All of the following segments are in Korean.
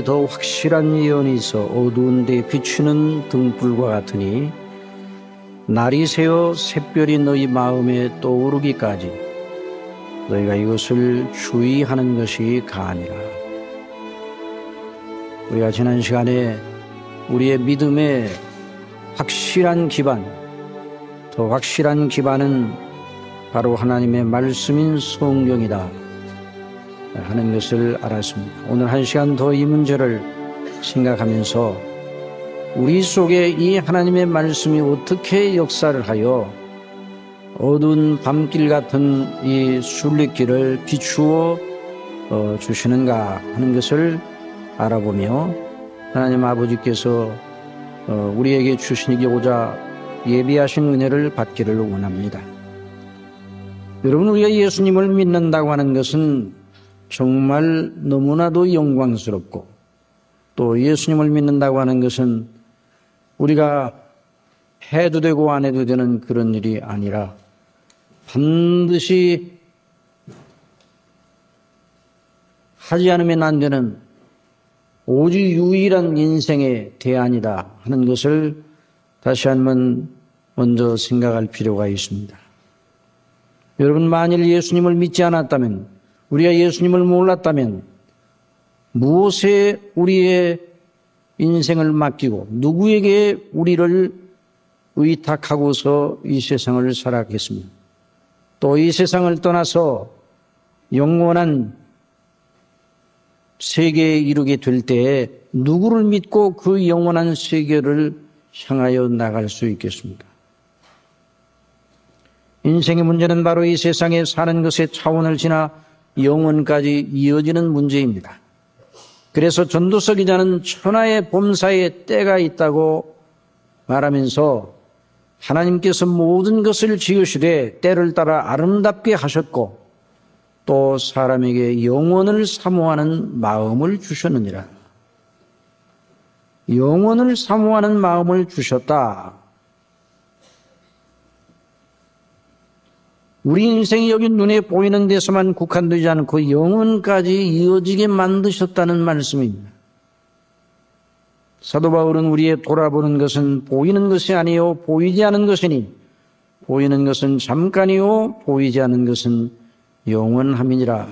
더 확실한 예언이 있어 어두운 데 비추는 등불과 같으니 날이 새어 샛별이 너희 마음에 떠오르기까지 너희가 이것을 주의하는 것이 가하니라. 우리가 지난 시간에 우리의 믿음의 확실한 기반, 더 확실한 기반은 바로 하나님의 말씀인 성경이다 하는 것을 알았습니다. 오늘 한 시간 더 이 문제를 생각하면서 우리 속에 이 하나님의 말씀이 어떻게 역사를 하여 어두운 밤길 같은 이 순례길을 비추어 주시는가 하는 것을 알아보며 하나님 아버지께서 우리에게 주시고자 예비하신 은혜를 받기를 원합니다. 여러분, 우리가 예수님을 믿는다고 하는 것은 정말 너무나도 영광스럽고, 또 예수님을 믿는다고 하는 것은 우리가 해도 되고 안 해도 되는 그런 일이 아니라 반드시 하지 않으면 안 되는 오직 유일한 인생의 대안이다 하는 것을 다시 한번 먼저 생각할 필요가 있습니다. 여러분, 만일 예수님을 믿지 않았다면, 우리가 예수님을 몰랐다면 무엇에 우리의 인생을 맡기고 누구에게 우리를 의탁하고서 이 세상을 살았겠습니까? 또 이 세상을 떠나서 영원한 세계에 이르게 될 때에 누구를 믿고 그 영원한 세계를 향하여 나갈 수 있겠습니까? 인생의 문제는 바로 이 세상에 사는 것의 차원을 지나 영원까지 이어지는 문제입니다. 그래서 전도서 기자는 천하의 범사에 때가 있다고 말하면서 하나님께서 모든 것을 지으시되 때를 따라 아름답게 하셨고 또 사람에게 영원을 사모하는 마음을 주셨느니라. 영원을 사모하는 마음을 주셨다. 우리 인생이 여기 눈에 보이는 데서만 국한되지 않고 영원까지 이어지게 만드셨다는 말씀입니다. 사도 바울은 우리의 돌아보는 것은 보이는 것이 아니요 보이지 않은 것이니 보이는 것은 잠깐이요 보이지 않은 것은 영원함이니라.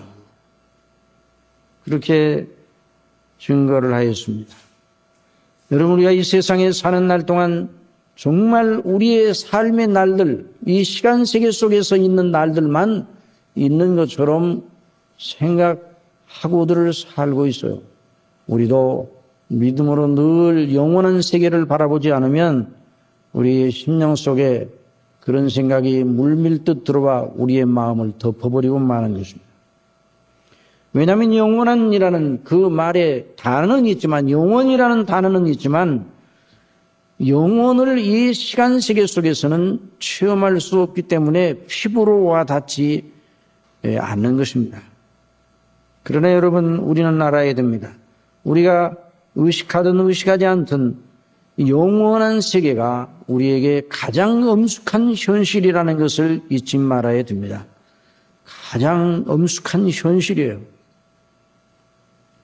그렇게 증거를 하였습니다. 여러분, 우리가 이 세상에 사는 날 동안 정말 우리의 삶의 날들, 이 시간 세계 속에서 있는 날들만 있는 것처럼 생각하고들 살고 있어요. 우리도 믿음으로 늘 영원한 세계를 바라보지 않으면 우리의 심령 속에 그런 생각이 물밀듯 들어와 우리의 마음을 덮어버리고 마는 것입니다. 왜냐하면 영원한이라는 그 말에 단어는 있지만, 영원이라는 단어는 있지만 영혼을 이 시간 세계 속에서는 체험할 수 없기 때문에 피부로 와닿지 않는 것입니다. 그러나 여러분, 우리는 알아야 됩니다. 우리가 의식하든 의식하지 않든 영원한 세계가 우리에게 가장 엄숙한 현실이라는 것을 잊지 말아야 됩니다. 가장 엄숙한 현실이에요.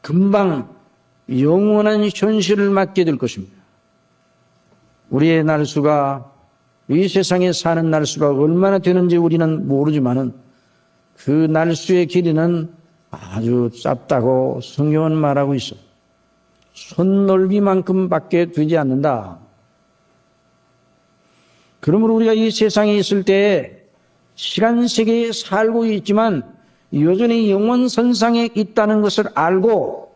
금방 영원한 현실을 맞게 될 것입니다. 우리의 날수가, 이 세상에 사는 날수가 얼마나 되는지 우리는 모르지만은 그 날수의 길이는 아주 짧다고 성경은 말하고 있어. 손넓이만큼밖에 되지 않는다. 그러므로 우리가 이 세상에 있을 때 시간 세계에 살고 있지만 여전히 영원선상에 있다는 것을 알고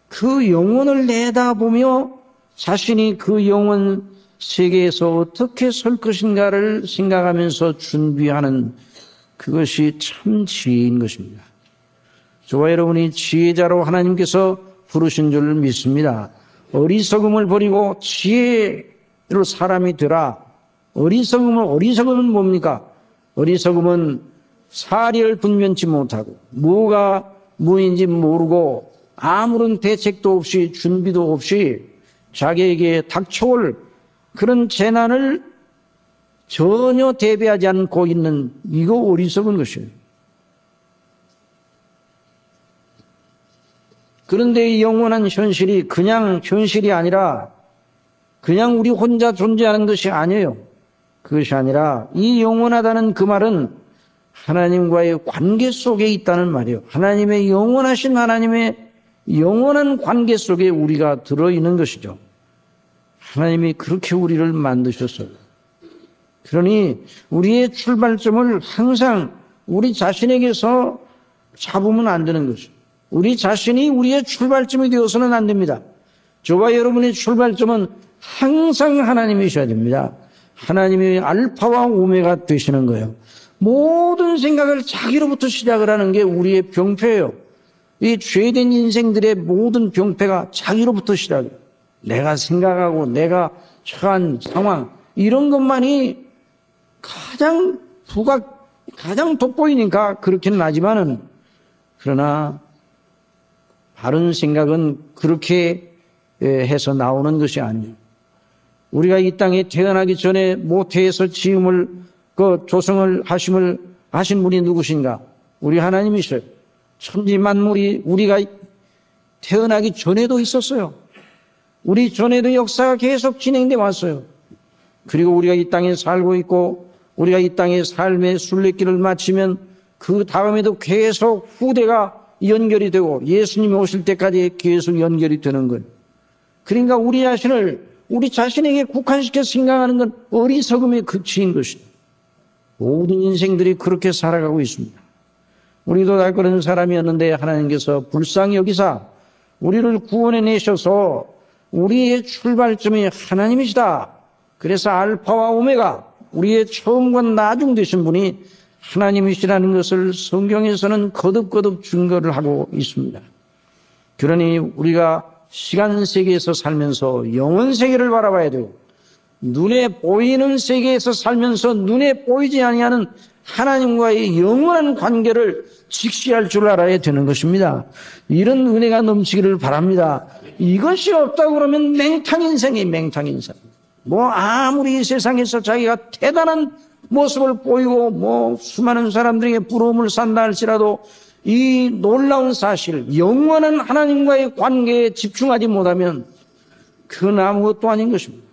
그 영혼을 내다보며 자신이 그 영혼 세계에서 어떻게 설 것인가를 생각하면서 준비하는 그것이 참 지혜인 것입니다. 저와 여러분이 지혜자로 하나님께서 부르신 줄 믿습니다. 어리석음을 버리고 지혜로 사람이 되라. 어리석음은 뭡니까? 어리석음은 사리를 분변치 못하고 뭐가 뭐인지 모르고 아무런 대책도 없이 준비도 없이 자기에게 닥쳐올 그런 재난을 전혀 대비하지 않고 있는, 이거 어리석은 것이에요. 그런데 이 영원한 현실이 그냥 현실이 아니라 그냥 우리 혼자 존재하는 것이 아니에요. 그것이 아니라 이 영원하다는 그 말은 하나님과의 관계 속에 있다는 말이에요. 하나님의 영원하신 하나님의 영원한 관계 속에 우리가 들어있는 것이죠. 하나님이 그렇게 우리를 만드셨어요. 그러니 우리의 출발점을 항상 우리 자신에게서 잡으면 안 되는 것이죠. 우리 자신이 우리의 출발점이 되어서는 안 됩니다. 저와 여러분의 출발점은 항상 하나님이셔야 됩니다. 하나님이 알파와 오메가 되시는 거예요. 모든 생각을 자기로부터 시작을 하는 게 우리의 병폐예요. 이 죄된 인생들의 모든 병폐가 자기로부터 시작해요. 내가 생각하고 내가 처한 상황 이런 것만이 가장 돋보이니까 그렇게는 하지만은 그러나 바른 생각은 그렇게 해서 나오는 것이 아니에요. 우리가 이 땅에 태어나기 전에 모태에서 지음을 조성을 하신 분이 누구신가? 우리 하나님이셔요. 천지 만물이 우리가 태어나기 전에도 있었어요. 우리 전에도 역사가 계속 진행돼 왔어요. 그리고 우리가 이 땅에 살고 있고 우리가 이 땅의 삶의 순례길을 마치면 그 다음에도 계속 후대가 연결이 되고 예수님이 오실 때까지 계속 연결이 되는 거예요. 그러니까 우리 자신을 우리 자신에게 국한시켜 생각하는 건 어리석음의 극치인 것이다. 모든 인생들이 그렇게 살아가고 있습니다. 우리도 다 그런 사람이었는데 하나님께서 불쌍히 여기사 우리를 구원해 내셔서 우리의 출발점이 하나님이시다. 그래서 알파와 오메가 우리의 처음과 나중 되신 분이 하나님이시라는 것을 성경에서는 거듭거듭 증거를 하고 있습니다. 그러니 우리가 시간 세계에서 살면서 영원 세계를 바라봐야 되고 눈에 보이는 세계에서 살면서 눈에 보이지 아니하는 하나님과의 영원한 관계를 직시할 줄 알아야 되는 것입니다. 이런 은혜가 넘치기를 바랍니다. 이것이 없다고 그러면 맹탕 인생이 맹탕 인생. 아무리 이 세상에서 자기가 대단한 모습을 보이고 수많은 사람들에게 부러움을 산다 할지라도 이 놀라운 사실, 영원한 하나님과의 관계에 집중하지 못하면 그건 아무것도 아닌 것입니다.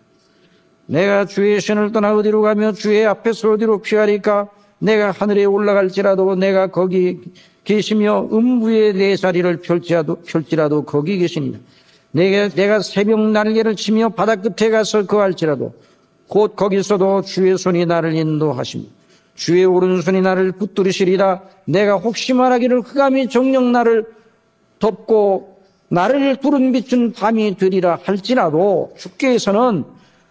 내가 주의 신을 떠나 어디로 가며 주의 앞에서 어디로 피하리까? 내가 하늘에 올라갈지라도 내가 거기 계시며 음부의 내 자리를 펼지라도 거기 계시니라. 내가 새벽 날개를 치며 바다 끝에 가서 거할지라도 곧 거기서도 주의 손이 나를 인도하시며 주의 오른손이 나를 붙들으시리라. 내가 혹시 말하기를 흑암이 정녕 나를 덮고 나를 두른 빛은 밤이 되리라 할지라도 주께서는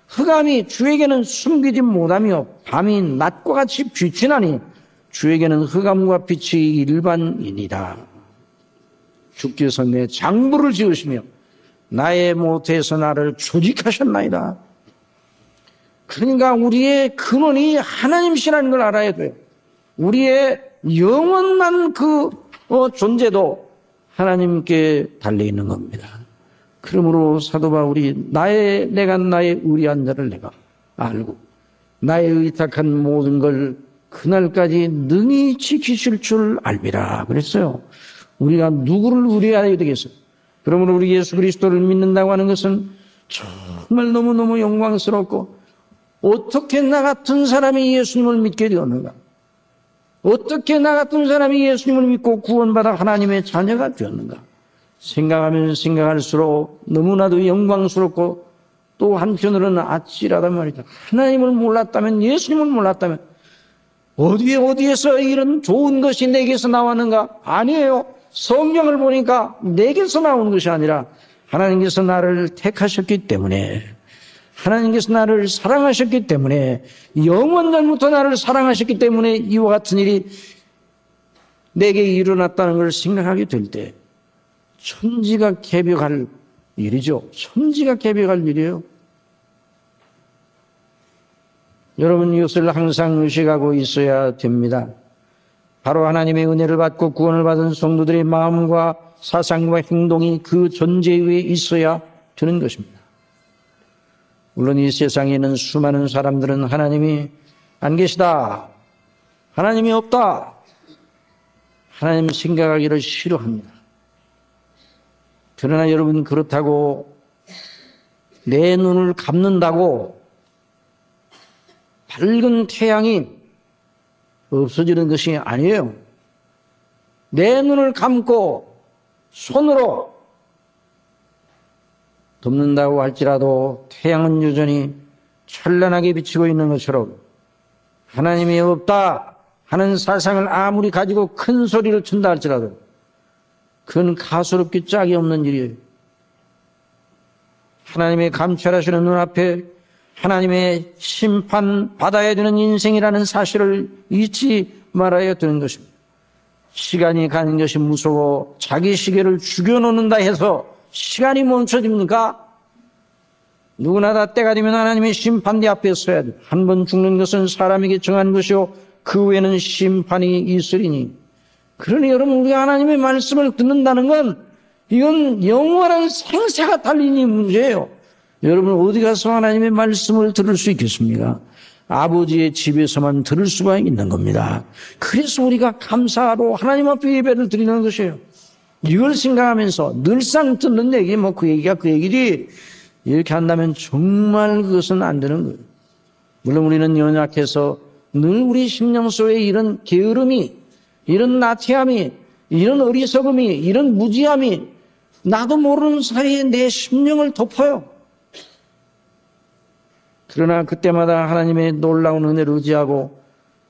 흑암이 주에게는 숨기지 못하며 밤이 낮과 같이 비치나니 주에게는 흑암과 빛이 일반이니라. 주께서 내 장부를 지으시며 나의 모태에서 나를 조직하셨나이다. 그러니까 우리의 근원이 하나님이시라는 걸 알아야 돼요. 우리의 영원한 그 존재도 하나님께 달려있는 겁니다. 그러므로 사도 바울이 내가 나의 의리한 자를 내가 알고 나의 의탁한 모든 걸 그날까지 능히 지키실 줄 알미라 그랬어요. 우리가 누구를 의뢰해야 되겠어요? 그러므로 우리 예수 그리스도를 믿는다고 하는 것은 정말 너무너무 영광스럽고 어떻게 나 같은 사람이 예수님을 믿게 되었는가? 어떻게 나 같은 사람이 예수님을 믿고 구원받아 하나님의 자녀가 되었는가? 생각하면 생각할수록 너무나도 영광스럽고 또 한편으로는 아찔하단 말이죠. 하나님을 몰랐다면, 예수님을 몰랐다면 어디에서 이런 좋은 것이 내게서 나왔는가? 아니에요. 성경을 보니까 내게서 나온 것이 아니라 하나님께서 나를 택하셨기 때문에, 하나님께서 나를 사랑하셨기 때문에, 영원전부터 나를 사랑하셨기 때문에 이와 같은 일이 내게 일어났다는 걸 생각하게 될 때 천지가 개벽할 일이죠. 천지가 개벽할 일이에요. 여러분 이것을 항상 의식하고 있어야 됩니다. 바로 하나님의 은혜를 받고 구원을 받은 성도들의 마음과 사상과 행동이 그 전제 위에 있어야 되는 것입니다. 물론 이 세상에 있는 수많은 사람들은 하나님이 안 계시다, 하나님이 없다, 하나님 생각하기를 싫어합니다. 그러나 여러분, 그렇다고 내 눈을 감는다고 밝은 태양이 없어지는 것이 아니에요. 내 눈을 감고 손으로 덮는다고 할지라도 태양은 여전히 찬란하게 비치고 있는 것처럼 하나님이 없다 하는 사상을 아무리 가지고 큰 소리를 친다 할지라도 그건 가소롭기 짝이 없는 일이에요. 하나님의 감찰하시는 눈앞에 하나님의 심판 받아야 되는 인생이라는 사실을 잊지 말아야 되는 것입니다. 시간이 가는 것이 무서워 자기 시계를 죽여놓는다 해서 시간이 멈춰집니까? 누구나 다 때가 되면 하나님의 심판대 앞에 서야 돼. 한 번 죽는 것은 사람에게 정한 것이요 그 후에는 심판이 있으리니. 그러니 여러분, 우리가 하나님의 말씀을 듣는다는 건 이건 영원한 생사가 달린 이 문제예요. 여러분, 어디 가서 하나님의 말씀을 들을 수 있겠습니까? 아버지의 집에서만 들을 수가 있는 겁니다. 그래서 우리가 감사로 하나님 앞에 예배를 드리는 것이에요. 이걸 생각하면서 늘상 듣는 얘기, 그 얘기가 그 얘기지, 이렇게 한다면 정말 그것은 안 되는 거예요. 물론 우리는 연약해서 늘 우리 심령 속에 이런 게으름이, 이런 나태함이, 이런 어리석음이, 이런 무지함이 나도 모르는 사이에 내 심령을 덮어요. 그러나 그때마다 하나님의 놀라운 은혜를 의지하고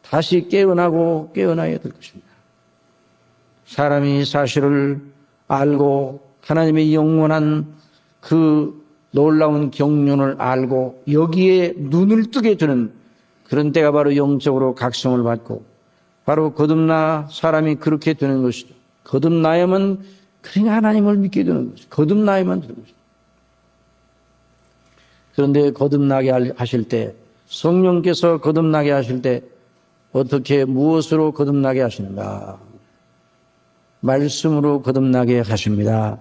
다시 깨어나야 될 것입니다. 사람이 사실을 알고 하나님의 영원한 그 놀라운 경륜을 알고 여기에 눈을 뜨게 되는 그런 때가 바로 영적으로 각성을 받고 바로 거듭나 사람이 그렇게 되는 것이죠. 거듭나야만 그러니까 하나님을 믿게 되는 것이죠. 거듭나야만 되는 것이죠. 그런데 거듭나게 하실 때 성령께서 거듭나게 하실 때 어떻게 무엇으로 거듭나게 하시는가? 말씀으로 거듭나게 하십니다.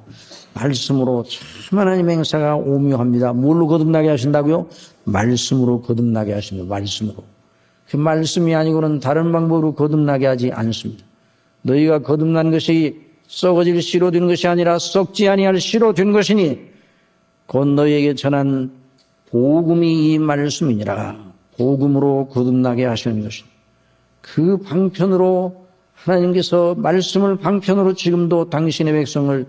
말씀으로 참 하나님의 행사가 오묘합니다. 뭘로 거듭나게 하신다고요? 말씀으로 거듭나게 하십니다. 말씀으로. 그 말씀이 아니고는 다른 방법으로 거듭나게 하지 않습니다. 너희가 거듭난 것이 썩어질 씨로 된 것이 아니라 썩지 아니할 씨로 된 것이니 곧 너희에게 전한 복음이 이 말씀이니라. 복음으로 거듭나게 하시는 것입니다. 그 방편으로 하나님께서 말씀을 방편으로 지금도 당신의 백성을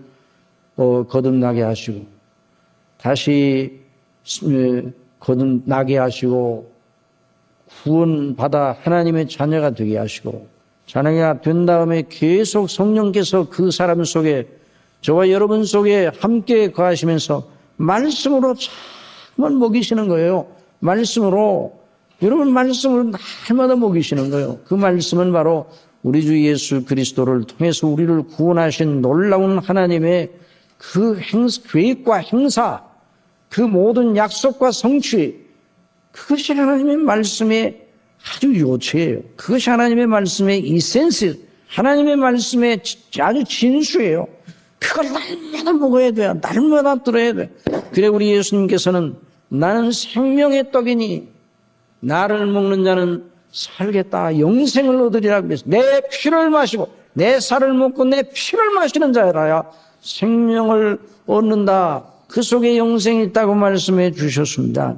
거듭나게 하시고 다시 거듭나게 하시고 구원받아 하나님의 자녀가 되게 하시고 자녀가 된 다음에 계속 성령께서 그 사람 속에 저와 여러분 속에 함께 거하시면서 말씀으로 참을 먹이시는 거예요. 말씀으로 여러분 말씀을 날마다 먹이시는 거예요. 그 말씀은 바로 우리 주 예수 그리스도를 통해서 우리를 구원하신 놀라운 하나님의 그 계획과 행사, 그 모든 약속과 성취, 그것이 하나님의 말씀의 아주 요체예요. 그것이 하나님의 말씀의 이센스, 하나님의 말씀의 아주 진수예요. 그걸 날마다 먹어야 돼요. 날마다 들어야 돼요. 그래 우리 예수님께서는 나는 생명의 떡이니 나를 먹는 자는 살겠다. 영생을 얻으리라 그랬어. 내 피를 마시고 내 살을 먹고 내 피를 마시는 자라야 생명을 얻는다. 그 속에 영생이 있다고 말씀해 주셨습니다.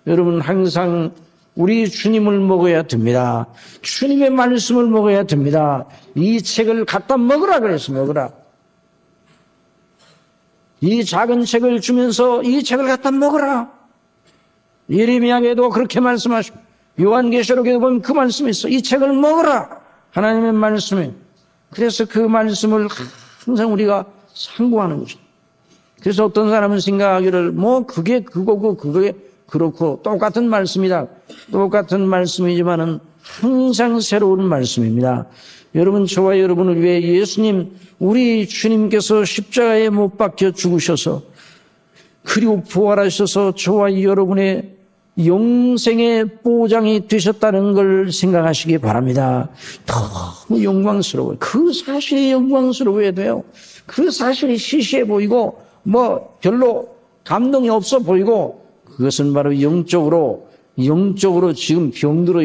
여러분 항상 우리 주님을 먹어야 됩니다. 주님의 말씀을 먹어야 됩니다. 이 책을 갖다 먹으라 그랬어. 먹으라. 이 작은 책을 주면서 이 책을 갖다 먹으라. 예레미야에도 그렇게 말씀하시고 요한계시록에도 보면 그 말씀이 있어. 이 책을 먹으라. 하나님의 말씀에. 그래서 그 말씀을 항상 우리가 상고하는 것입니다. 그래서 어떤 사람은 생각하기를 그게 그거고 그게 그렇고 똑같은 말씀이다. 똑같은 말씀이지만은 항상 새로운 말씀입니다. 여러분 저와 여러분을 위해 예수님 우리 주님께서 십자가에 못 박혀 죽으셔서 그리고 부활하셔서 저와 여러분의 영생의 보장이 되셨다는 걸 생각하시기 바랍니다. 너무 영광스러워요. 그 사실이 영광스러워야 돼요. 그 사실이 시시해 보이고 별로 감동이 없어 보이고 그것은 바로 영적으로 지금 병들어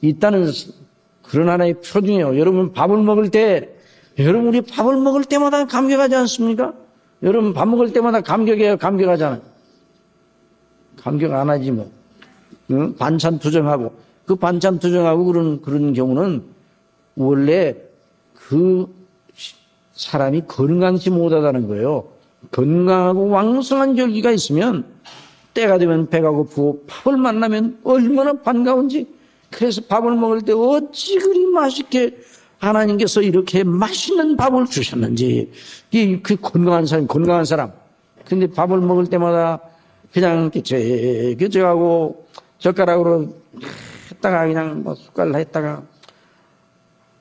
있다는 그런 하나의 표징이에요. 여러분 밥을 먹을 때 여러분 우리 밥을 먹을 때마다 감격하지 않습니까? 여러분 밥 먹을 때마다 감격해요? 감격하잖아요. 감격 안 하지 뭐. 응? 반찬 투정하고. 그 반찬 투정하고 그런 경우는 원래 그 사람이 건강치 못하다는 거예요. 건강하고 왕성한 절기가 있으면 때가 되면 배가 고프고 밥을 만나면 얼마나 반가운지. 그래서 밥을 먹을 때 어찌 그리 맛있게 하나님께서 이렇게 맛있는 밥을 주셨는지. 그 건강한 사람. 근데 밥을 먹을 때마다 그냥 깨져하고 젓가락으로 했다가 그냥 뭐 숟갈로 했다가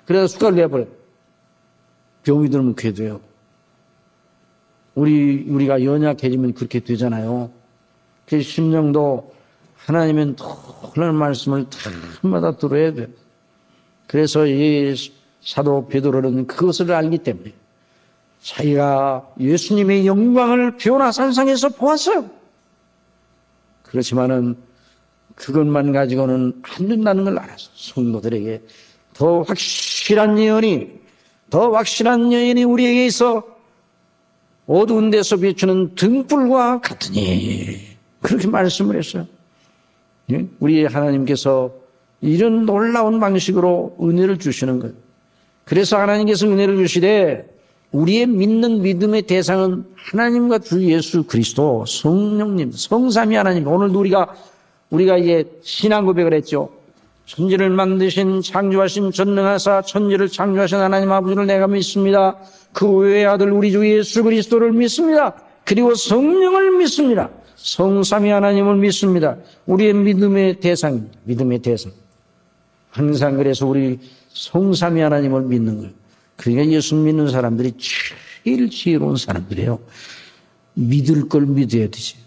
그래서 숟갈로 해버려. 병이 들면 그게 돼요. 우리가 연약해지면 그렇게 되잖아요. 그 심령도 하나님은 놀라운 말씀을 날마다 들어야 돼요. 그래서 이 사도 베드로는 그것을 알기 때문에 자기가 예수님의 영광을 변화산상에서 보았어요. 그렇지만은 그것만 가지고는 안 된다는 걸 알아서 성도들에게 더 확실한 예언이 우리에게 있어 어두운 데서 비추는 등불과 같으니 그렇게 말씀을 했어요. 우리 하나님께서 이런 놀라운 방식으로 은혜를 주시는 거예요. 그래서 하나님께서 은혜를 주시되 우리의 믿는 믿음의 대상은 하나님과 주 예수 그리스도 성령님 성삼위 하나님. 오늘도 우리가 이제 신앙 고백을 했죠. 천지를 만드신 창조하신 전능하사 천지를 창조하신 하나님 아버지를 내가 믿습니다. 그 외의 아들 우리 주 예수 그리스도를 믿습니다. 그리고 성령을 믿습니다. 성삼위 하나님을 믿습니다. 우리의 믿음의 대상입니다. 믿음의 대상. 항상 그래서 우리 성삼위 하나님을 믿는 거예요. 그러니까 예수 믿는 사람들이 제일 지혜로운 사람들이에요. 믿을 걸 믿어야 되지.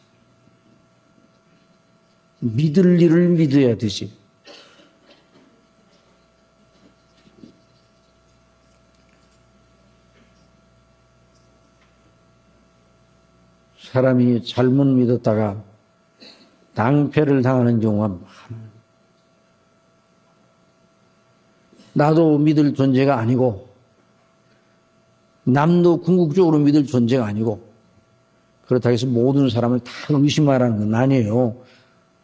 믿을 일을 믿어야 되지. 사람이 잘못 믿었다가 낭패를 당하는 경우가 많아요. 나도 믿을 존재가 아니고 남도 궁극적으로 믿을 존재가 아니고 그렇다고 해서 모든 사람을 다 의심하라는 건 아니에요.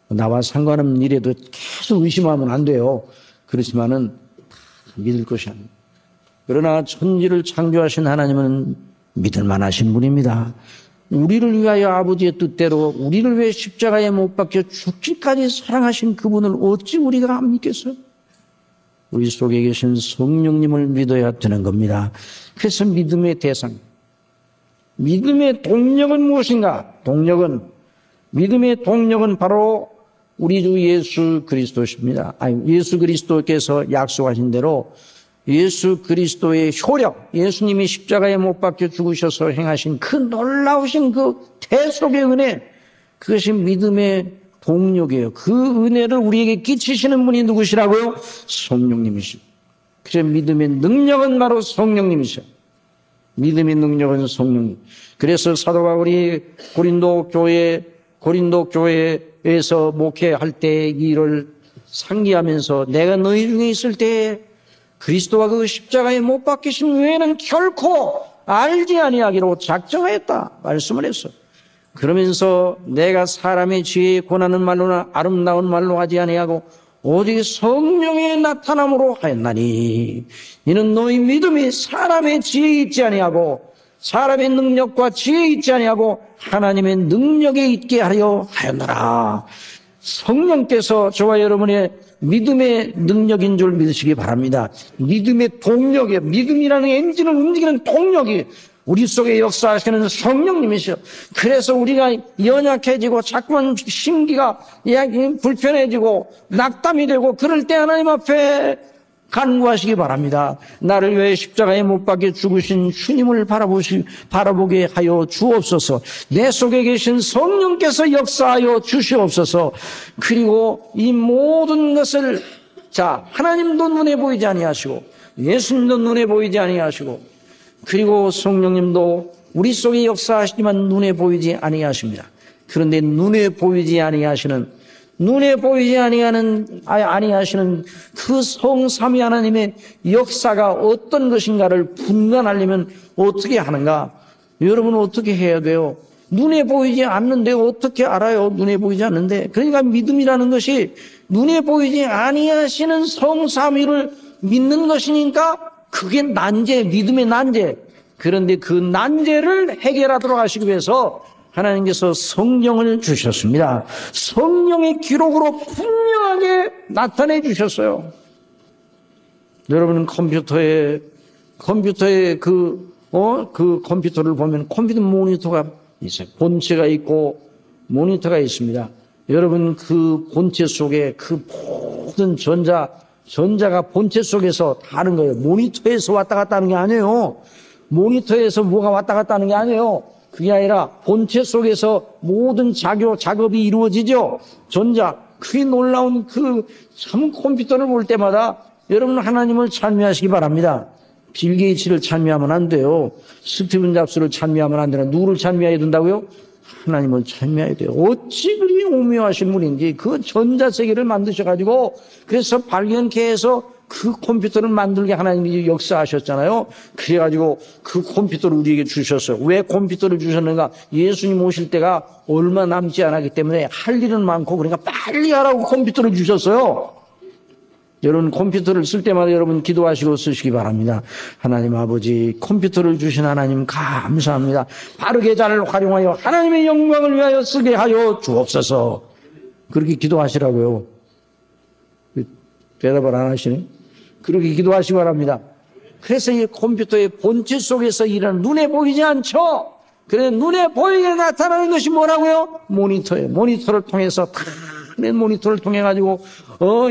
나와 상관없는 일에도 계속 의심하면 안 돼요. 그렇지만은 믿을 것이 아닙니다. 그러나 천지를 창조하신 하나님은 믿을 만하신 분입니다. 우리를 위하여 아버지의 뜻대로 우리를 위해 십자가에 못 박혀 죽기까지 사랑하신 그분을 어찌 우리가 안 믿겠어요? 우리 속에 계신 성령님을 믿어야 되는 겁니다. 그래서 믿음의 대상, 믿음의 동력은 무엇인가? 믿음의 동력은 바로 우리 주 예수 그리스도십니다. 예수 그리스도께서 약속하신 대로 예수 그리스도의 효력, 예수님이 십자가에 못 박혀 죽으셔서 행하신 그 놀라우신 그 대속의 은혜, 그것이 믿음의 동력이에요. 그 은혜를 우리에게 끼치시는 분이 누구시라고요? 성령님이십니다. 그래서 믿음의 능력은 바로 성령님이셔. 믿음의 능력은 성령님. 그래서 사도가 우리 고린도 교회에서 목회할 때 이를 상기하면서 내가 너희 중에 있을 때 그리스도와 그 십자가에 못 박히신 외에는 결코 알지 아니하기로 작정하였다 말씀을 했어요. 그러면서 내가 사람의 지혜에 권하는 말로나 아름다운 말로 하지 아니하고 오직 성령의 나타남으로 하였나니 이는 너희 믿음이 사람의 지혜에 있지 아니하고 사람의 능력과 지혜에 있지 아니하고 하나님의 능력에 있게 하려 하였노라. 성령께서 저와 여러분의 믿음의 능력인 줄 믿으시기 바랍니다. 믿음의 동력이에요. 믿음이라는 엔진을 움직이는 동력이 우리 속에 역사하시는 성령님이시죠. 그래서 우리가 연약해지고 자꾸만 심기가 불편해지고 낙담이 되고 그럴 때 하나님 앞에 간구하시기 바랍니다. 나를 위해 십자가에 못 박혀 죽으신 주님을 바라보게 하여 주옵소서. 내 속에 계신 성령께서 역사하여 주시옵소서. 그리고 이 모든 것을 하나님도 눈에 보이지 아니하시고 예수님도 눈에 보이지 아니하시고 그리고 성령님도 우리 속에 역사하시지만 눈에 보이지 아니하십니다. 그런데 눈에 보이지 아니하시는 그 성삼위 하나님의 역사가 어떤 것인가를 분간하려면 어떻게 하는가? 여러분은 어떻게 해야 돼요? 눈에 보이지 않는데 어떻게 알아요? 눈에 보이지 않는데. 그러니까 믿음이라는 것이 눈에 보이지 아니하시는 성삼위를 믿는 것이니까 그게 난제, 믿음의 난제. 그런데 그 난제를 해결하도록 하시기 위해서 하나님께서 성령을 주셨습니다. 성령의 기록으로 분명하게 나타내 주셨어요. 여러분은 컴퓨터에 그 컴퓨터를 보면 컴퓨터 모니터가 있어요. 본체가 있고 모니터가 있습니다. 여러분 그 본체 속에 그 모든 전자가 본체 속에서 다른 거예요. 모니터에서 왔다 갔다 하는 게 아니에요. 모니터에서 뭐가 왔다 갔다 하는 게 아니에요. 그게 아니라 본체 속에서 모든 작업이 이루어지죠. 그게 놀라운 참 컴퓨터를 볼 때마다 여러분 하나님을 찬미하시기 바랍니다. 빌 게이츠를 찬미하면 안 돼요. 스티븐 잡스를 찬미하면 안 되나. 누구를 찬미해야 된다고요? 하나님을 찬미해야 돼요. 어찌 그리 오묘하신 분인지 그 전자세계를 만드셔가지고 그래서 발견케 해서 그 컴퓨터를 만들게 하나님이 역사하셨잖아요. 그래가지고 그 컴퓨터를 우리에게 주셨어요. 왜 컴퓨터를 주셨는가? 예수님 오실 때가 얼마 남지 않았기 때문에 할 일은 많고 그러니까 빨리 하라고 컴퓨터를 주셨어요. 여러분 컴퓨터를 쓸 때마다 여러분 기도하시고 쓰시기 바랍니다. 하나님 아버지 컴퓨터를 주신 하나님 감사합니다. 바르게 잘 활용하여 하나님의 영광을 위하여 쓰게 하여 주옵소서. 그렇게 기도하시라고요. 대답을 안 하시네. 그렇게 기도하시기 바랍니다. 그래서 이 컴퓨터의 본체 속에서 일하는 눈에 보이지 않죠. 그래 눈에 보이게 나타나는 것이 뭐라고요? 모니터예요. 모니터를 통해서 모니터를 통해 가지고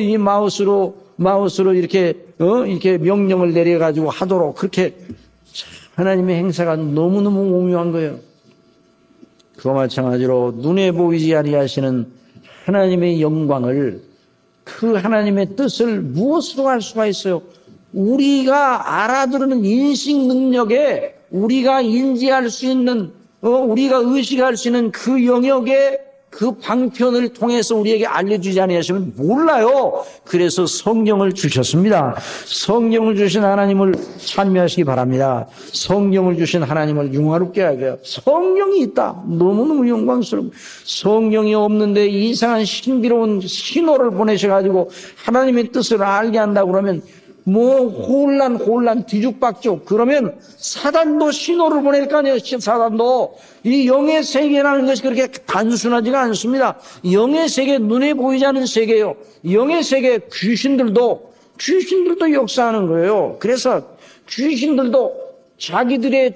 이 마우스로 이렇게 명령을 내려 가지고 하도록 그렇게 하나님의 행사가 너무너무 오묘한 거예요. 그와 마찬가지로 눈에 보이지 아니하시는 하나님의 영광을 그 하나님의 뜻을 무엇으로 알 수가 있어요? 우리가 알아들은 인식 능력에 우리가 인지할 수 있는 우리가 의식할 수 있는 그 영역에 그 방편을 통해서 우리에게 알려주지 아니하시면 몰라요. 그래서 성령을 주셨습니다. 성령을 주신 하나님을 찬미하시기 바랍니다. 성령을 주신 하나님을 융화롭게 하고요. 성령이 있다. 너무너무 영광스럽고 성령이 없는데 이상한 신비로운 신호를 보내셔가지고 하나님의 뜻을 알게 한다고 그러면 혼란 뒤죽박죽. 그러면 사단도 신호를 보낼 거 아니에요. 사단도. 이 영의 세계라는 것이 그렇게 단순하지가 않습니다. 영의 세계, 눈에 보이지 않는 세계예요. 영의 세계 귀신들도 역사하는 거예요. 그래서 귀신들도 자기들의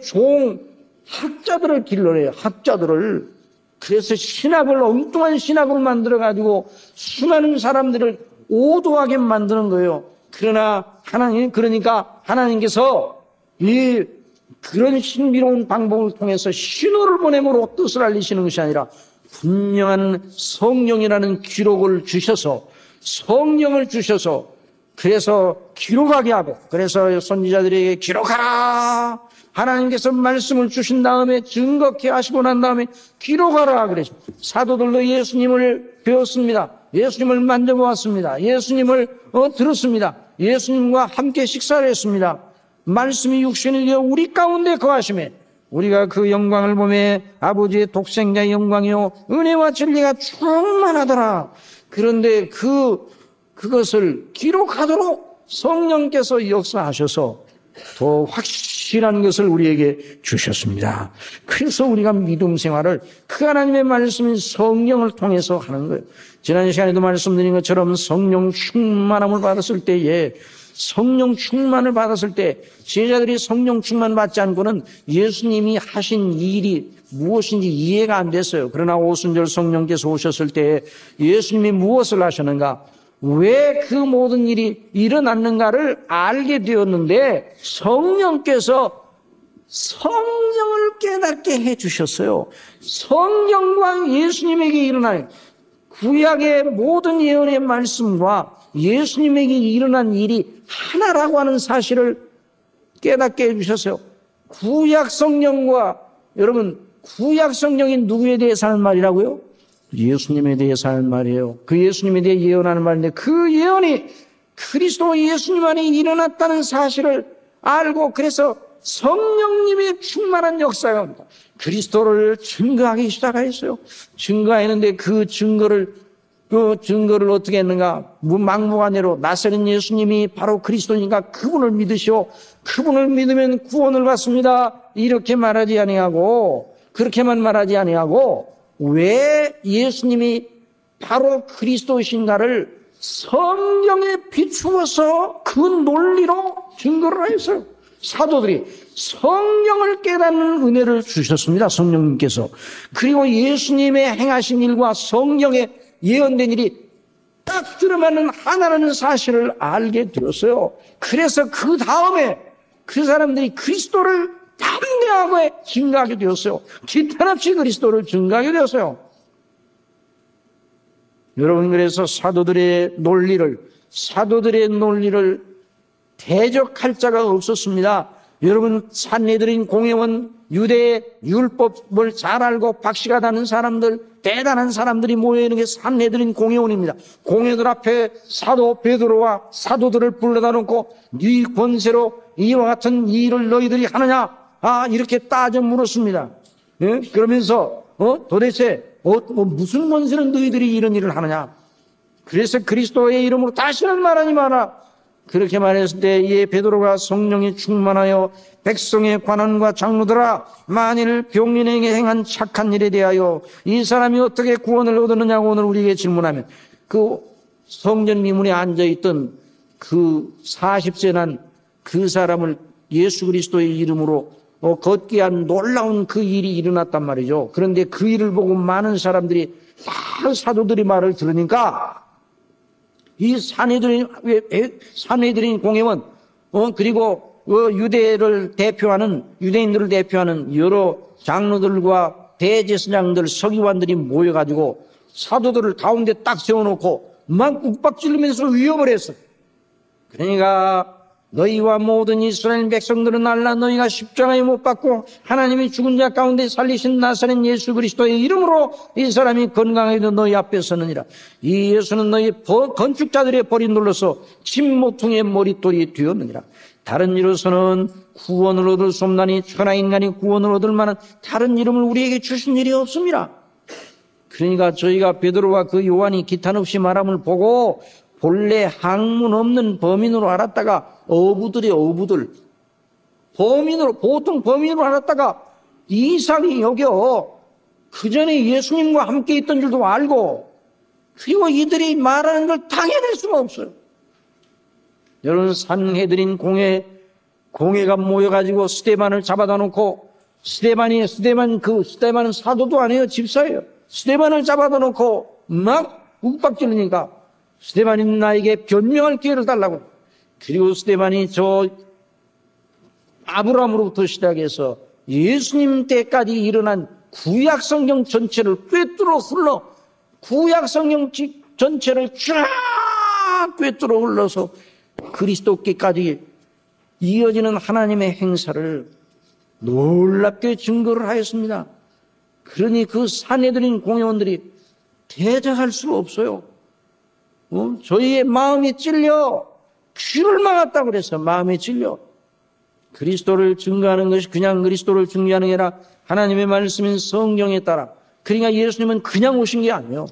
학자들을 길러내요. 학자들을. 그래서 엉뚱한 신학을 만들어가지고 수많은 사람들을 오도하게 만드는 거예요. 그러니까 하나님께서 그런 신비로운 방법을 통해서 신호를 보내므로 뜻을 알리시는 것이 아니라 분명한 성령이라는 기록을 주셔서 성령을 주셔서 그래서 기록하게 하고 그래서 선지자들에게 기록하라. 하나님께서 말씀을 주신 다음에 증거케 하시고 난 다음에 기록하라 그랬죠. 사도들도 예수님을 배웠습니다. 예수님을 만져보았습니다. 예수님을 들었습니다. 예수님과 함께 식사를 했습니다. 말씀이 육신을 되어 우리 가운데 거하심에 우리가 그 영광을 보매 아버지의 독생자의 영광이요 은혜와 진리가 충만하더라. 그런데 그것을 기록하도록 성령께서 역사하셔서 더 확실한 것을 우리에게 주셨습니다. 그래서 우리가 믿음 생활을 그 하나님의 말씀인 성령을 통해서 하는 거예요. 지난 시간에도 말씀드린 것처럼 성령 충만함을 받았을 때에 제자들이 성령 충만 받지 않고는 예수님이 하신 일이 무엇인지 이해가 안 됐어요. 그러나 오순절 성령께서 오셨을 때에 예수님이 무엇을 하셨는가? 왜 그 모든 일이 일어났는가를 알게 되었는데 성령께서 성령을 깨닫게 해주셨어요. 성령과 예수님에게 일어난 구약의 모든 예언의 말씀과 예수님에게 일어난 일이 하나라고 하는 사실을 깨닫게 해주셨어요. 구약 성령이 누구에 대해서 하는 말이라고요? 예수님에 대해서 하는 말이에요. 그 예수님에 대해 예언하는 말인데 그 예언이 그리스도 예수님 안에 일어났다는 사실을 알고 그래서 성령님이 충만한 역사가 옵니다. 그리스도를 증거하기 시작하였어요. 증거했는데 그 증거를 어떻게 했는가? 막무가내로 나사렛 예수님이 바로 그리스도니까 그분을 믿으시오. 그분을 믿으면 구원을 받습니다. 이렇게 말하지 아니하고, 그렇게만 말하지 아니하고, 왜 예수님이 바로 그리스도이신가를 성경에 비추어서 그 논리로 증거를 하였어요. 사도들이 성령을 깨닫는 은혜를 주셨습니다. 성령님께서. 그리고 예수님의 행하신 일과 성경에 예언된 일이 딱 들어맞는 하나라는 사실을 알게 되었어요. 그래서 그 다음에 그 사람들이 그리스도를 담대하게 증거하게 되었어요. 기탄 없이 그리스도를 증거하게 되었어요. 여러분, 그래서 사도들의 논리를 대적할 자가 없었습니다. 여러분, 산헤드린 공회원, 유대의 율법을 잘 알고 박씨가 다는 사람들, 대단한 사람들이 모여있는 게 산헤드린 공회원입니다. 공회들 앞에 사도 베드로와 사도들을 불러다 놓고 네 권세로 이와 같은 일을 너희들이 하느냐? 이렇게 따져 물었습니다. 예? 그러면서 도대체 무슨 권세는 너희들이 이런 일을 하느냐? 그래서 그리스도의 이름으로 다시는 말하지 마라. 그렇게 말했을 때 이에 베드로가 성령이 충만하여 백성의 관원과 장로들아, 만일 병인에게 행한 착한 일에 대하여 이 사람이 어떻게 구원을 얻었느냐고 오늘 우리에게 질문하면, 그 성전 미문에 앉아있던 그 40세 난 그 사람을 예수 그리스도의 이름으로 걷게 한 놀라운 그 일이 일어났단 말이죠. 그런데 그 일을 보고 많은 사람들이 다 사도들이 말을 들으니까 이 산헤드린 공회원, 그리고 유대인들을 대표하는 여러 장로들과 대제사장들, 서기관들이 모여가지고 사도들을 가운데 딱 세워놓고 막 윽박지르면서 위협을 했어. 그러니까 너희와 모든 이스라엘 백성들은 알라. 너희가 십자가에 못 박고 하나님이 죽은 자 가운데 살리신 나사렛 예수 그리스도의 이름으로 이 사람이 건강하게도 너희 앞에 서느니라. 이 예수는 너희 건축자들의 벌이 눌러서 침모퉁이의 머릿돌이 되었느니라. 다른 이로서는 구원을 얻을 수 없나니 천하인간이 구원을 얻을 만한 다른 이름을 우리에게 주신 일이 없습니다. 그러니까 저희가 베드로와 그 요한이 기탄 없이 말함을 보고 본래 학문 없는 범인으로 알았다가 보통 범인으로 알았다가 이상히 여겨 그 전에 예수님과 함께 있던 줄도 알고, 그리고 이들이 말하는 걸 당해낼 수가 없어요. 여러분, 산헤드린 공회가 모여가지고 스데반을 잡아다 놓고, 스데반은 사도도 아니에요. 집사예요. 스데반을 잡아다 놓고 막 욱박지르니까 스데반이 나에게 변명할 기회를 달라고. 그리고 스데반이 저 아브라함으로부터 시작해서 예수님 때까지 일어난 구약성경 전체를 꿰뚫어 흘러, 구약성경 전체를 쫙 꿰뚫어 흘러서 그리스도께까지 이어지는 하나님의 행사를 놀랍게 증거를 하였습니다. 그러니 그 산헤드린 공회원들이 대적할 수가 없어요. 저희의 마음이 찔려 귀를 막았다고 그래서 마음이 찔려. 그리스도를 증거하는 것이 그냥 그리스도를 증거하는 게 아니라 하나님의 말씀인 성경에 따라. 그러니까 예수님은 그냥 오신 게 아니에요.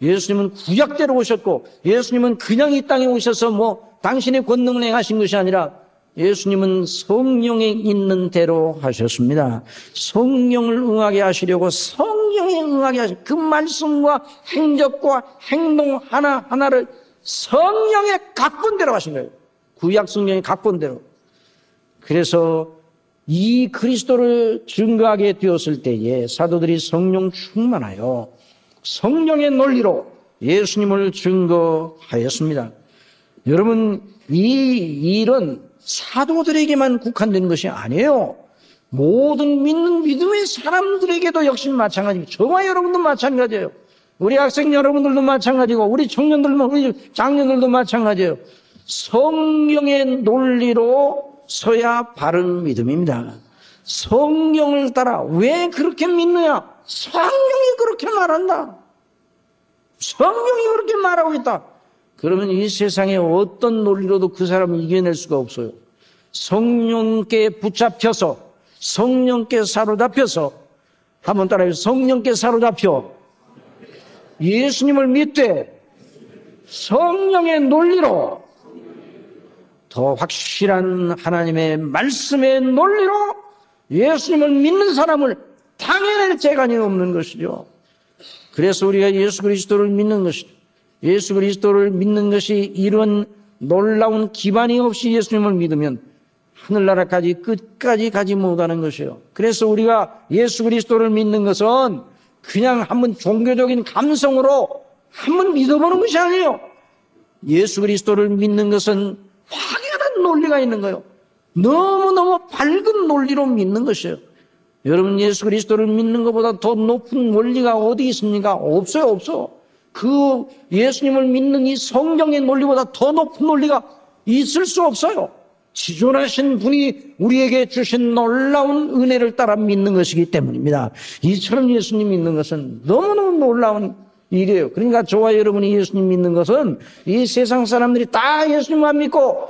예수님은 구약대로 오셨고, 예수님은 그냥 이 땅에 오셔서 당신의 권능을 행하신 것이 아니라 예수님은 성령에 있는 대로 하셨습니다. 성령을 응하게 하시려고 성령에 응하게 하시고, 그 말씀과 행적과 행동 하나하나를 성령의 각본대로 하신 거예요. 구약 성령의 각본대로. 그래서 이 그리스도를 증거하게 되었을 때에 사도들이 성령 충만하여 성령의 논리로 예수님을 증거하였습니다. 여러분, 이 일은 사도들에게만 국한된 것이 아니에요. 모든 믿음의 사람들에게도 역시 마찬가지입니다. 저와 여러분도 마찬가지예요. 우리 학생 여러분들도 마찬가지고, 우리 청년들도, 우리 장년들도 마찬가지예요. 성령의 논리로 서야 바른 믿음입니다. 성령을 따라. 왜 그렇게 믿느냐? 성령이 그렇게 말한다. 성령이 그렇게 말하고 있다. 그러면 이 세상에 어떤 논리로도 그 사람을 이겨낼 수가 없어요. 성령께 붙잡혀서, 성령께 사로잡혀서, 한번 따라해요. 성령께 사로잡혀 예수님을 믿되 성령의 논리로, 더 확실한 하나님의 말씀의 논리로 예수님을 믿는 사람을 당해낼 재간이 없는 것이죠. 그래서 우리가 예수 그리스도를 믿는 것이죠. 예수 그리스도를 믿는 것이 이런 놀라운 기반이 없이 예수님을 믿으면 하늘나라까지 끝까지 가지 못하는 것이에요. 그래서 우리가 예수 그리스도를 믿는 것은 그냥 한번 종교적인 감성으로 한번 믿어보는 것이 아니에요. 예수 그리스도를 믿는 것은 확연한 논리가 있는 거예요. 너무너무 밝은 논리로 믿는 것이에요. 여러분, 예수 그리스도를 믿는 것보다 더 높은 원리가 어디 있습니까? 없어요, 없어. 그 예수님을 믿는 이 성경의 논리보다 더 높은 논리가 있을 수 없어요. 지존하신 분이 우리에게 주신 놀라운 은혜를 따라 믿는 것이기 때문입니다. 이처럼 예수님 믿는 것은 너무너무 놀라운 일이에요. 그러니까 저와 여러분이 예수님 믿는 것은 이 세상 사람들이 다 예수님만 믿고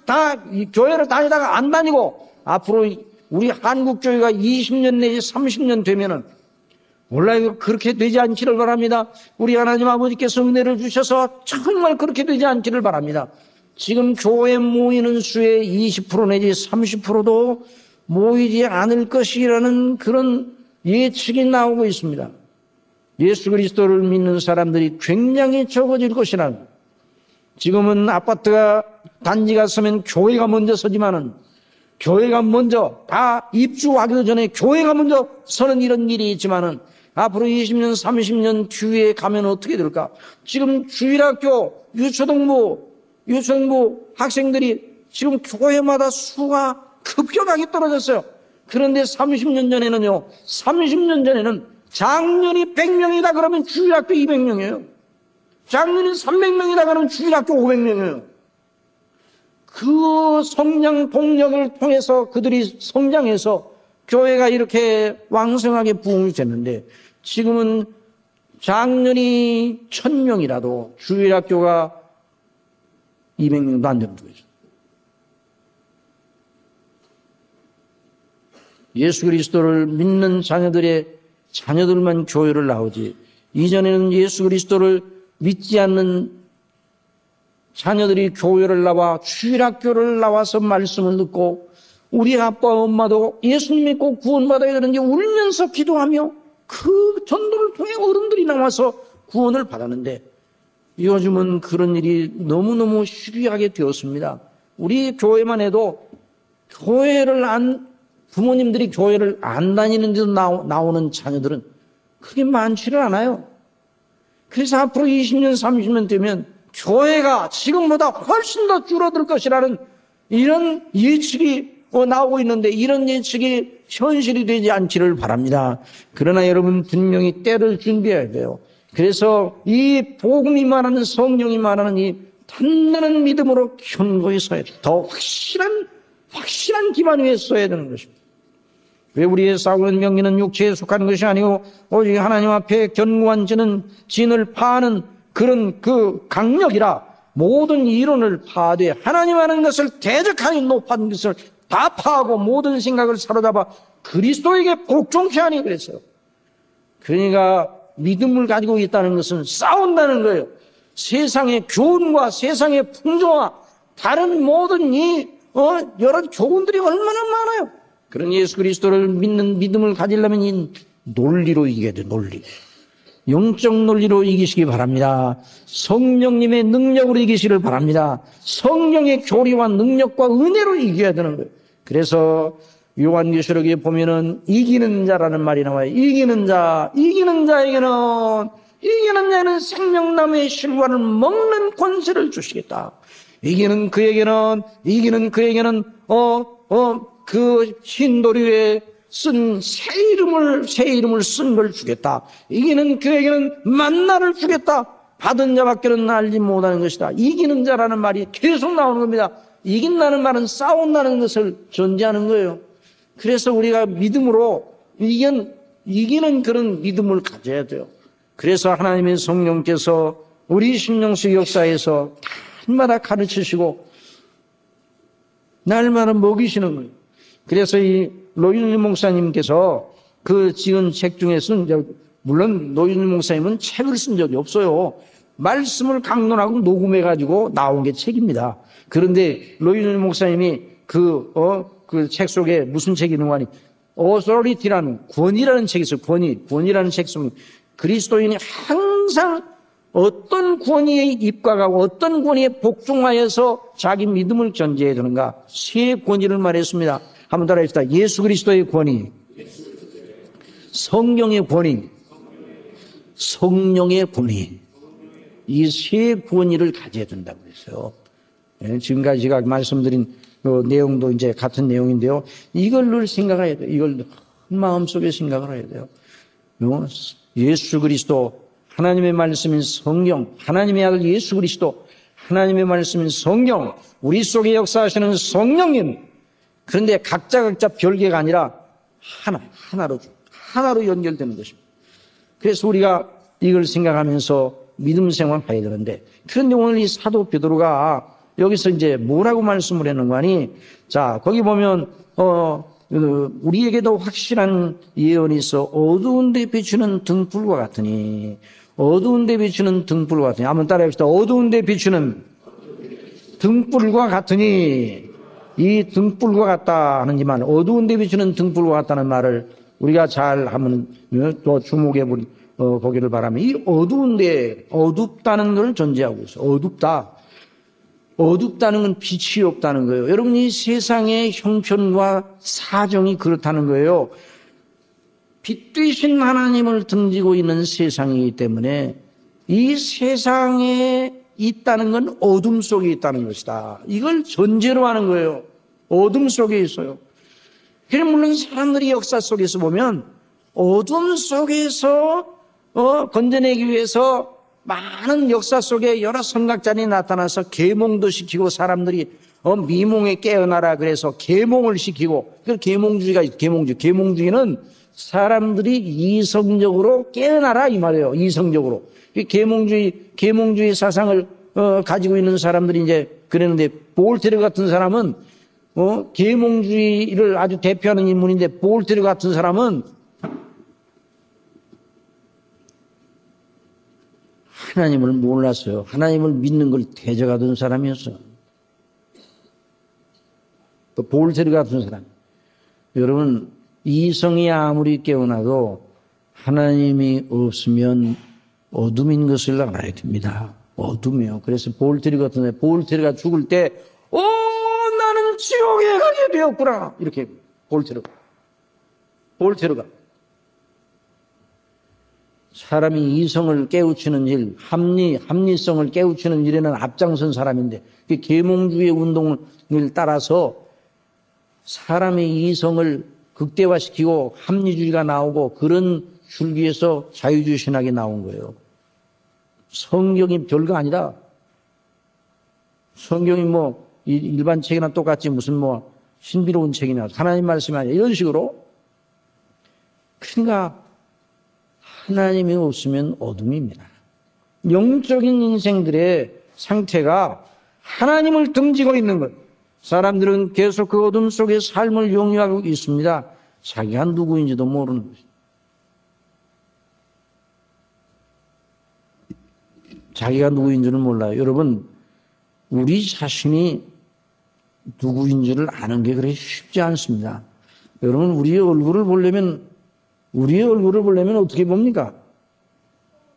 다 교회를 다니다가 안 다니고 앞으로 우리 한국교회가 20년 내지 30년 되면은 몰라요. 그렇게 되지 않기를 바랍니다. 우리 하나님 아버지께서 은혜를 주셔서 정말 그렇게 되지 않기를 바랍니다. 지금 교회 모이는 수의 20% 내지 30%도 모이지 않을 것이라는 그런 예측이 나오고 있습니다. 예수 그리스도를 믿는 사람들이 굉장히 적어질 것이라. 지금은 아파트가 단지가 서면 교회가 먼저 서지만은 교회가 먼저 다 입주하기도 전에 교회가 먼저 서는 이런 일이 있지만은 앞으로 20년, 30년 뒤에 가면 어떻게 될까? 지금 주일학교, 유초등부 학생들이 지금 교회마다 수가 급격하게 떨어졌어요. 그런데 30년 전에는 장년이 100명이다 그러면 주일학교 200명이에요. 장년이 300명이다 그러면 주일학교 500명이에요. 그 성장 동력을 통해서 그들이 성장해서 교회가 이렇게 왕성하게 부흥이 됐는데 지금은 장년이 1000명이라도 주일학교가 200명도 안 되는 거죠. 예수 그리스도를 믿는 자녀들만 교회를 나오지, 이전에는 예수 그리스도를 믿지 않는 자녀들이 교회를 나와 주일학교를 나와서 말씀을 듣고 우리 아빠 엄마도 예수님 믿고 구원받아야 되는지 울면서 기도하며 그 전도를 통해 어른들이 나와서 구원을 받았는데 요즘은 그런 일이 너무너무 희귀하게 되었습니다. 우리 교회만 해도 부모님들이 교회를 안 다니는데도 나오는 자녀들은 그게 많지를 않아요. 그래서 앞으로 20년, 30년 되면 교회가 지금보다 훨씬 더 줄어들 것이라는 이런 예측이 나오고 있는데 이런 예측이 현실이 되지 않기를 바랍니다. 그러나 여러분 분명히 때를 준비해야 돼요. 그래서 이 복음이 말하는 성령이 말하는 이 단단한 믿음으로 견고히 서야 돼요. 더 확실한 기반 위에 서야 되는 것입니다. 왜 우리의 싸우는 명리는 육체에 속한 것이 아니고 오직 하나님 앞에 견고한 진을 파하는 그런 그 강력이라 모든 이론을 파하되 하나님 하는 것을 대적하니 높은 것을 다 파하고 모든 생각을 사로잡아 그리스도에게 복종케 하니 그랬어요. 그러니까 믿음을 가지고 있다는 것은 싸운다는 거예요. 세상의 교훈과 세상의 풍조와 다른 모든 여러 교훈들이 얼마나 많아요. 그런 예수 그리스도를 믿는 믿음을 가지려면 이 논리로 이겨야 돼요. 논리. 영적 논리로 이기시기 바랍니다. 성령님의 능력으로 이기시기를 바랍니다. 성령의 교리와 능력과 은혜로 이겨야 되는 거예요. 그래서 요한계시록에 보면은 이기는 자라는 말이 나와요. 이기는 자에게는 생명나무의 실과를 먹는 권세를 주시겠다. 이기는 그에게는 그 흰도리에 쓴 새 이름을 쓴 걸 주겠다. 이기는 그에게는 만나를 주겠다. 받은 자밖에는 알지 못하는 것이다. 이기는 자라는 말이 계속 나오는 겁니다. 이긴다는 말은 싸운다는 것을 전제하는 거예요. 그래서 우리가 믿음으로 이기는 그런 믿음을 가져야 돼요. 그래서 하나님의 성령께서 우리 심령수 역사에서 날마다 가르치시고 날마다 먹이시는 거예요. 그래서 이 노윤일 목사님께서 그 지은 책 중에서는, 물론 노윤일 목사님은 책을 쓴 적이 없어요. 말씀을 강론하고 녹음해가지고 나온 게 책입니다. 그런데 노윤일 목사님이 그 책 속에 무슨 책이 있는 거 아니? authority라는, 권위라는 책이 있어요. 권위라는 책 속에 그리스도인이 항상 어떤 권위에 입각하고 어떤 권위에 복종하여서 자기 믿음을 전제해야 되는가? 세 권위를 말했습니다. 한번 따라합시다. 예수 그리스도의 권위, 성경의 권위, 성령의 권위. 이 세 권위를 가져야 된다고 그랬어요. 지금까지 제가 말씀드린 그 내용도 이제 같은 내용인데요. 이걸 늘 생각해야 돼요. 이걸 마음속에 생각을 해야 돼요. 예수 그리스도, 하나님의 말씀인 성경, 하나님의 아들 예수 그리스도, 하나님의 말씀인 성경, 우리 속에 역사하시는 성령님. 그런데 각자 별개가 아니라 하나로 연결되는 것입니다. 그래서 우리가 이걸 생각하면서 믿음 생활을 해야 되는데, 그런데 오늘 이 사도 베드로가 여기서 이제 뭐라고 말씀을 했는 거 아니? 자, 거기 보면 우리에게도 확실한 예언이 있어. 어두운 데 비추는 등불과 같으니. 어두운 데 비추는 등불과 같으니. 한번 따라해봅시다. 어두운 데 비추는 등불과 같으니. 이 등불과 같다는 이 말, 어두운 데 비추는 등불과 같다는 말을 우리가 잘 한번 또 주목해 보기를 바라면, 이 어두운데, 어둡다는 걸 전제하고 있어요. 어둡다는 건 빛이 없다는 거예요. 여러분, 이 세상의 형편과 사정이 그렇다는 거예요. 빛 되신 하나님을 등지고 있는 세상이기 때문에 이 세상에 있다는 건 어둠 속에 있다는 것이다. 이걸 전제로 하는 거예요. 어둠 속에 있어요. 그래, 물론 사람들이 역사 속에서 보면 어둠 속에서 건져내기 위해서 많은 역사 속에 여러 선각자들이 나타나서 계몽도 시키고, 사람들이 미몽에 깨어나라 그래서 계몽을 시키고, 그 계몽주의가 있어요. 계몽주의는 사람들이 이성적으로 깨어나라 이 말이에요. 이성적으로. 계몽주의 사상을 가지고 있는 사람들이 이제 그랬는데, 볼테르 같은 사람은 계몽주의를 아주 대표하는 인물인데, 볼테르 같은 사람은 하나님을 몰랐어요. 하나님을 믿는 걸 대적하던 사람이었어요. 또 볼테르 같은 사람. 여러분, 이성이 아무리 깨어나도 하나님이 없으면 어둠인 것을 알아야 됩니다. 어둠이요. 그래서 볼테르 같은 사람, 볼테르가 죽을 때, 나는 지옥에 가게 되었구나. 이렇게 볼테르가. 사람이 이성을 깨우치는 일, 합리성을 깨우치는 일에는 앞장선 사람인데, 계몽주의 운동을 따라서 사람의 이성을 극대화시키고 합리주의가 나오고, 그런 줄기에서 자유주의 신학이 나온 거예요. 성경이 별거 아니라, 성경이 뭐 일반 책이나 똑같지 무슨 뭐 신비로운 책이나 하나님 말씀이 아니라 이런 식으로. 그러니까 하나님이 없으면 어둠입니다. 영적인 인생들의 상태가 하나님을 등지고 있는 것. 사람들은 계속 그 어둠 속에 삶을 영위하고 있습니다. 자기가 누구인지도 모르는 것입니다. 자기가 누구인지는 몰라요. 여러분, 우리 자신이 누구인지를 아는 게 그렇게 쉽지 않습니다. 여러분, 우리의 얼굴을 보려면 어떻게 봅니까?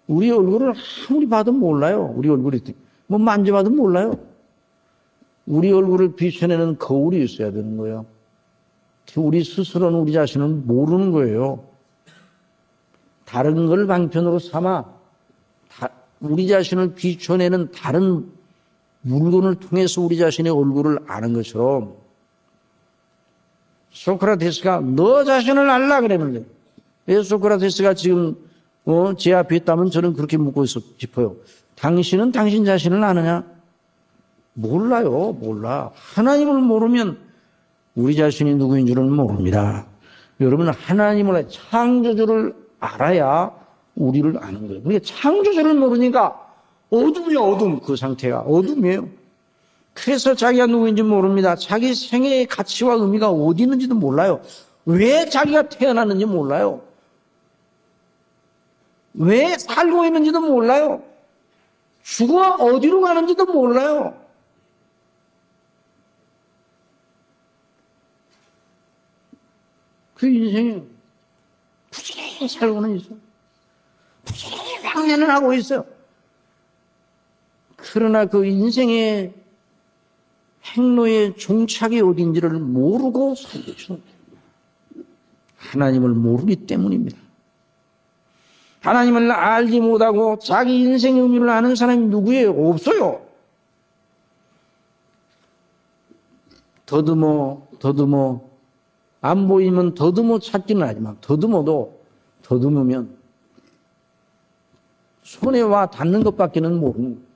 우리 얼굴을 아무리 봐도 몰라요. 우리 얼굴이 뭐 만져봐도 몰라요. 우리 얼굴을 비춰내는 거울이 있어야 되는 거예요. 우리 스스로는 우리 자신을 모르는 거예요. 다른 걸 방편으로 삼아 우리 자신을 비춰내는 다른 물건을 통해서 우리 자신의 얼굴을 아는 것처럼, 소크라테스가 너 자신을 알라 그랬는데, 왜 소크라테스가 지금 제 앞에 있다면 저는 그렇게 묻고 싶어요. 당신은 당신 자신을 아느냐? 몰라요. 몰라. 하나님을 모르면 우리 자신이 누구인 줄은 모릅니다. 여러분, 하나님을, 창조주를 알아야 우리를 아는 거예요. 그러니까 창조주를 모르니까 어둠이야, 어둠. 그 상태가 어둠이에요. 그래서 자기가 누구인지 모릅니다. 자기 생애의 가치와 의미가 어디 있는지도 몰라요. 왜 자기가 태어났는지 몰라요. 왜 살고 있는지도 몰라요. 죽어 어디로 가는지도 몰라요. 그 인생에 부지런히 살고는 있어요. 부지런히 왕래는 하고 있어요. 그러나 그 인생의 행로의 종착이 어딘지를 모르고 살고 있어요. 하나님을 모르기 때문입니다. 하나님을 알지 못하고 자기 인생의 의미를 아는 사람이 누구예요? 없어요. 더듬어 안 보이면 더듬어 찾기는 하지만 더듬으면 손에 와 닿는 것밖에는 모르는 거예요.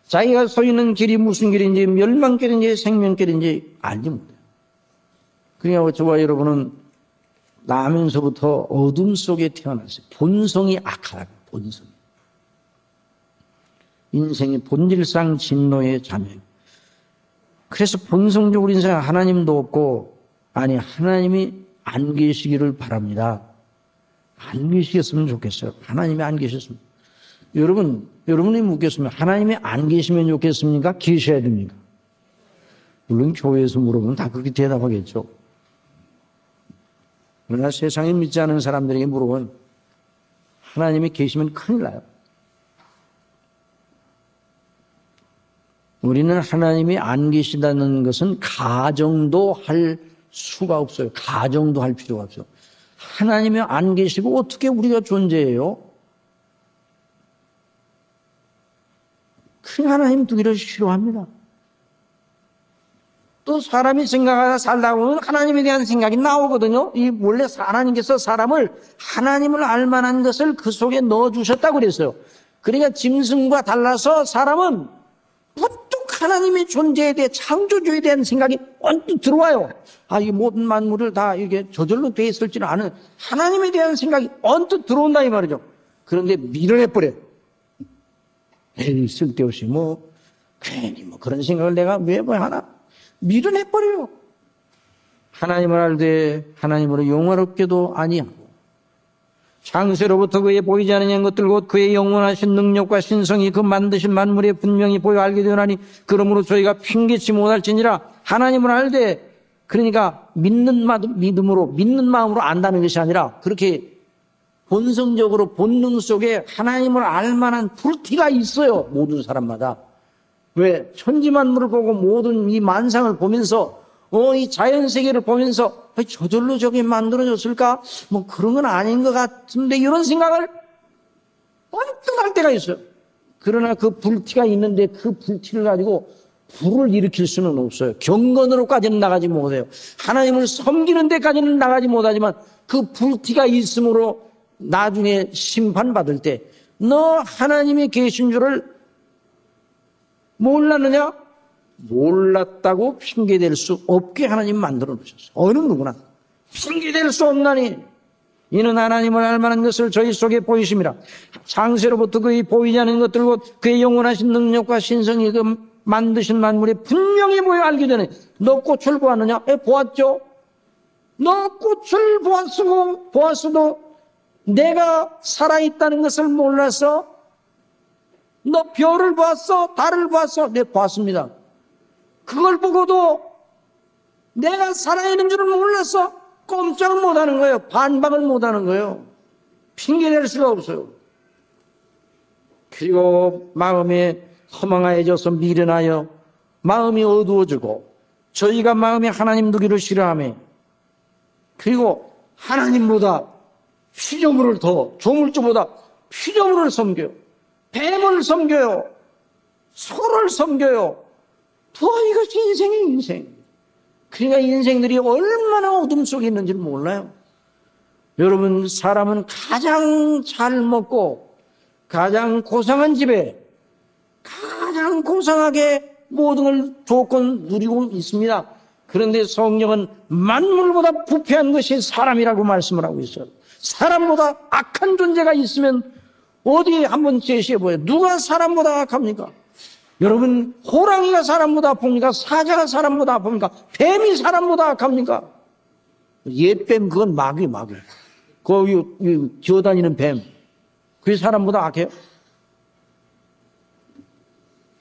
자기가 서 있는 길이 무슨 길인지 멸망길인지 생명길인지 알지 못해요. 그러니까 저와 여러분은 나면서부터 어둠 속에 태어났어요. 본성이 악하다고, 본성이. 인생이 본질상 진노의 자매예요. 그래서 본성적으로 인생에 하나님도 없고, 아니, 하나님이 안 계시기를 바랍니다. 안 계시겠으면 좋겠어요. 하나님이 안 계셨으면. 여러분이 묻겠으면 하나님이 안 계시면 좋겠습니까? 계셔야 됩니까? 물론 교회에서 물어보면 다 그렇게 대답하겠죠. 그러나 세상에 믿지 않은 사람들에게 물어보면 하나님이 계시면 큰일 나요. 우리는 하나님이 안 계시다는 것은 가정도 할 수가 없어요. 가정도 할 필요가 없어요. 하나님이 안 계시고 어떻게 우리가 존재해요? 그 하나님 두기를 싫어합니다. 또 사람이 생각하다 살다 보면 하나님에 대한 생각이 나오거든요. 이 원래 하나님께서 사람을 하나님을 알 만한 것을 그 속에 넣어주셨다고 그랬어요. 그러니까 짐승과 달라서 사람은 부쩍 하나님의 존재에 대해 창조주에 대한 생각이 언뜻 들어와요. 이 모든 만물을 다 이게 저절로 돼 있을지는 않은 하나님에 대한 생각이 언뜻 들어온다 이 말이죠. 그런데 밀어내버려요. 에이, 쓸데없이 괜히 그런 생각을 내가 왜 하나? 밀어내버려요. 하나님을 알되 하나님으로 영화롭게도 아니하고 창세로부터 그의 보이지 않는 것들 곧 그의 영원하신 능력과 신성이 그 만드신 만물에 분명히 보여 알게 되오나니 그러므로 저희가 핑계치 못할지니라. 하나님을 알되, 그러니까 믿는 마음으로 안다는 것이 아니라 그렇게 본성적으로 본능 속에 하나님을 알 만한 불티가 있어요. 모든 사람마다. 왜? 천지만물을 보고 모든 이 만상을 보면서 이 자연세계를 보면서 저절로 저게 만들어졌을까? 그런 건 아닌 것 같은데 이런 생각을 언뜻 할 때가 있어요. 그러나 그 불티가 있는데 그 불티를 가지고 불을 일으킬 수는 없어요. 경건으로까지는 나가지 못해요. 하나님을 섬기는 데까지는 나가지 못하지만 그 불티가 있으므로 나중에 심판받을 때 너 하나님이 계신 줄을 몰랐느냐? 몰랐다고 핑계댈 수 없게 하나님 만들어 놓으셨어요. 어느 누구나 핑계댈 수 없나니 이는 하나님을 알 만한 것을 저희 속에 보이심이라. 창세로부터 그의 보이지 않는 것들 곧 그의 영원하신 능력과 신성이 그 만드신 만물에 분명히 보여 알게 되네. 너 꽃을 보았느냐? 보았죠. 너 꽃을 보았어도 내가 살아있다는 것을 몰라서. 너 별을 보았어? 달을 보았어? 네, 보았습니다. 그걸 보고도 내가 살아있는 줄을 몰라서 꼼짝을 못하는 거예요. 반박을 못하는 거예요. 핑계댈 수가 없어요. 그리고 마음이 허망해져서 미련하여 마음이 어두워지고 저희가 마음이 하나님 두기를 싫어하며 그리고 하나님보다 피조물을 더 조물주보다 피조물을 섬겨요. 뱀을 섬겨요. 소를 섬겨요. 이것이 인생의 인생. 그러니까 인생들이 얼마나 어둠 속에 있는지를 몰라요. 여러분, 사람은 가장 잘 먹고 가장 고상한 집에 가장 고상하게 모든 걸 조건 누리고 있습니다. 그런데 성령은 만물보다 부패한 것이 사람이라고 말씀을 하고 있어요. 사람보다 악한 존재가 있으면 어디 한번 제시해 보여요. 누가 사람보다 악합니까? 여러분, 호랑이가 사람보다 아픕니까? 사자가 사람보다 아픕니까? 뱀이 사람보다 악합니까? 옛뱀, 그건 마귀. 거기 기어다니는 뱀. 그게 사람보다 악해요?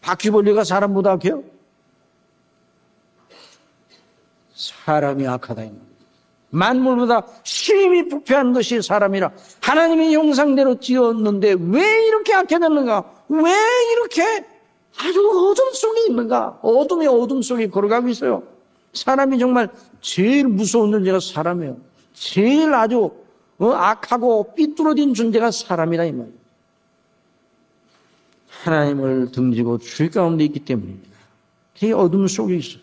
바퀴벌레가 사람보다 악해요? 사람이 악하다. 만물보다 심히 부패한 것이 사람이라. 하나님의 형상대로 지었는데 왜 이렇게 악해졌는가? 왜 이렇게 아주 어둠 속에 있는가? 어둠 속에 걸어가고 있어요. 사람이 정말 제일 무서운 존재가 사람이에요. 제일 아주 악하고 삐뚤어진 존재가 사람이다 이 말이에요. 하나님을 등지고 죄 가운데 있기 때문입니다. 그게 어둠 속에 있어요.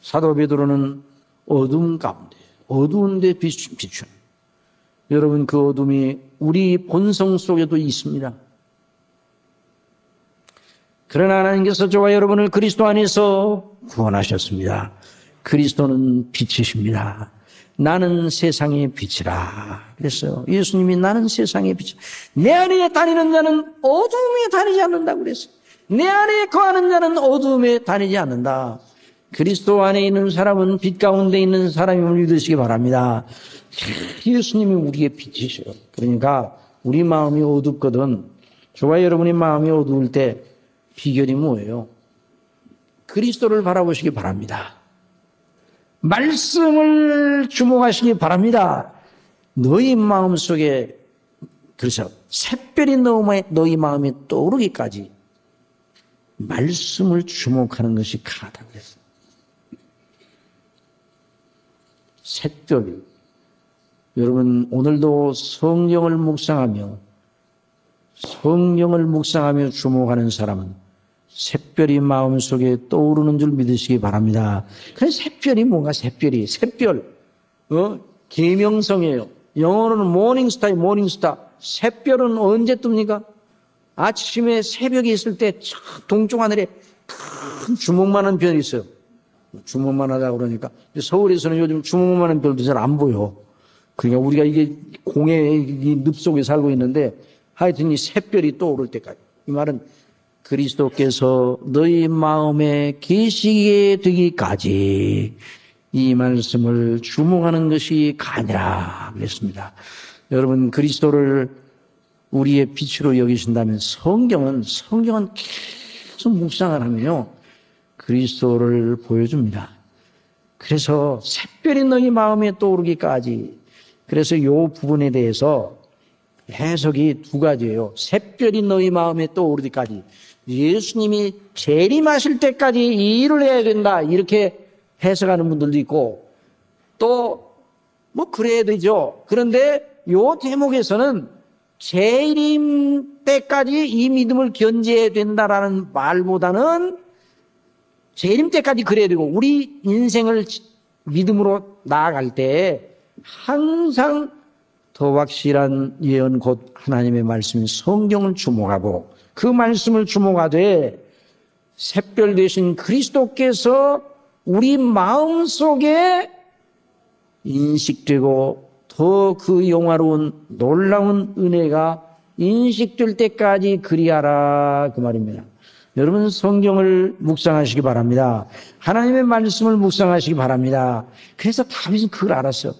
사도 베드로는 어둠 가운데, 어두운데 비추는. 여러분, 그 어둠이 우리 본성 속에도 있습니다. 그러나 하나님께서 저와 여러분을 그리스도 안에서 구원하셨습니다. 그리스도는 빛이십니다. 나는 세상의 빛이라 그랬어요. 예수님이 나는 세상의 빛이라. 내 안에 다니는 자는 어둠에 다니지 않는다고 그랬어요. 내 안에 거하는 자는 어둠에 다니지 않는다. 그리스도 안에 있는 사람은 빛 가운데 있는 사람임을 믿으시기 바랍니다. 예수님이 우리의 빛이셔요. 그러니까 우리 마음이 어둡거든. 저와 여러분의 마음이 어두울 때 비결이 뭐예요? 그리스도를 바라보시기 바랍니다. 말씀을 주목하시기 바랍니다. 너희 마음속에, 그래서 샛별이 너희 마음에 떠오르기까지 말씀을 주목하는 것이 강하다고 그랬어요. 샛별. 여러분, 오늘도 성경을 묵상하며 주목하는 사람은 샛별이 마음속에 떠오르는 줄 믿으시기 바랍니다. 그래서 샛별이 뭔가 샛별. 계명성이에요. 영어로는 모닝스타. 샛별은 언제 뜹니까? 아침에 새벽에 있을 때 동쪽 하늘에 큰 주먹만한 별이 있어요. 주먹만 하다 그러니까. 서울에서는 요즘 주먹만한 별도 잘 안 보여. 그러니까 우리가 이게 공의 늪 속에 살고 있는데 하여튼 이 샛별이 떠오를 때까지. 이 말은 그리스도께서 너희 마음에 계시게 되기까지 이 말씀을 주목하는 것이 가니라 그랬습니다. 여러분, 그리스도를 우리의 빛으로 여기신다면 성경은 계속 묵상을 하면요 그리스도를 보여줍니다. 그래서 샛별이 너희 마음에 떠오르기까지. 그래서 이 부분에 대해서 해석이 두 가지예요. 샛별이 너희 마음에 떠오르기까지. 예수님이 재림하실 때까지 이 일을 해야 된다 이렇게 해석하는 분들도 있고, 또 뭐 그래야 되죠. 그런데 이 대목에서는 재림 때까지 이 믿음을 견제해야 된다라는 말보다는 재림 때까지 그래야 되고, 우리 인생을 믿음으로 나아갈 때 항상 더 확실한 예언 곧 하나님의 말씀인 성경을 주목하고 그 말씀을 주목하되 샛별 되신 그리스도께서 우리 마음속에 인식되고 더 그 영화로운 놀라운 은혜가 인식될 때까지 그리하라 그 말입니다. 여러분, 성경을 묵상하시기 바랍니다. 하나님의 말씀을 묵상하시기 바랍니다. 그래서 다윗은 그걸 알았어요.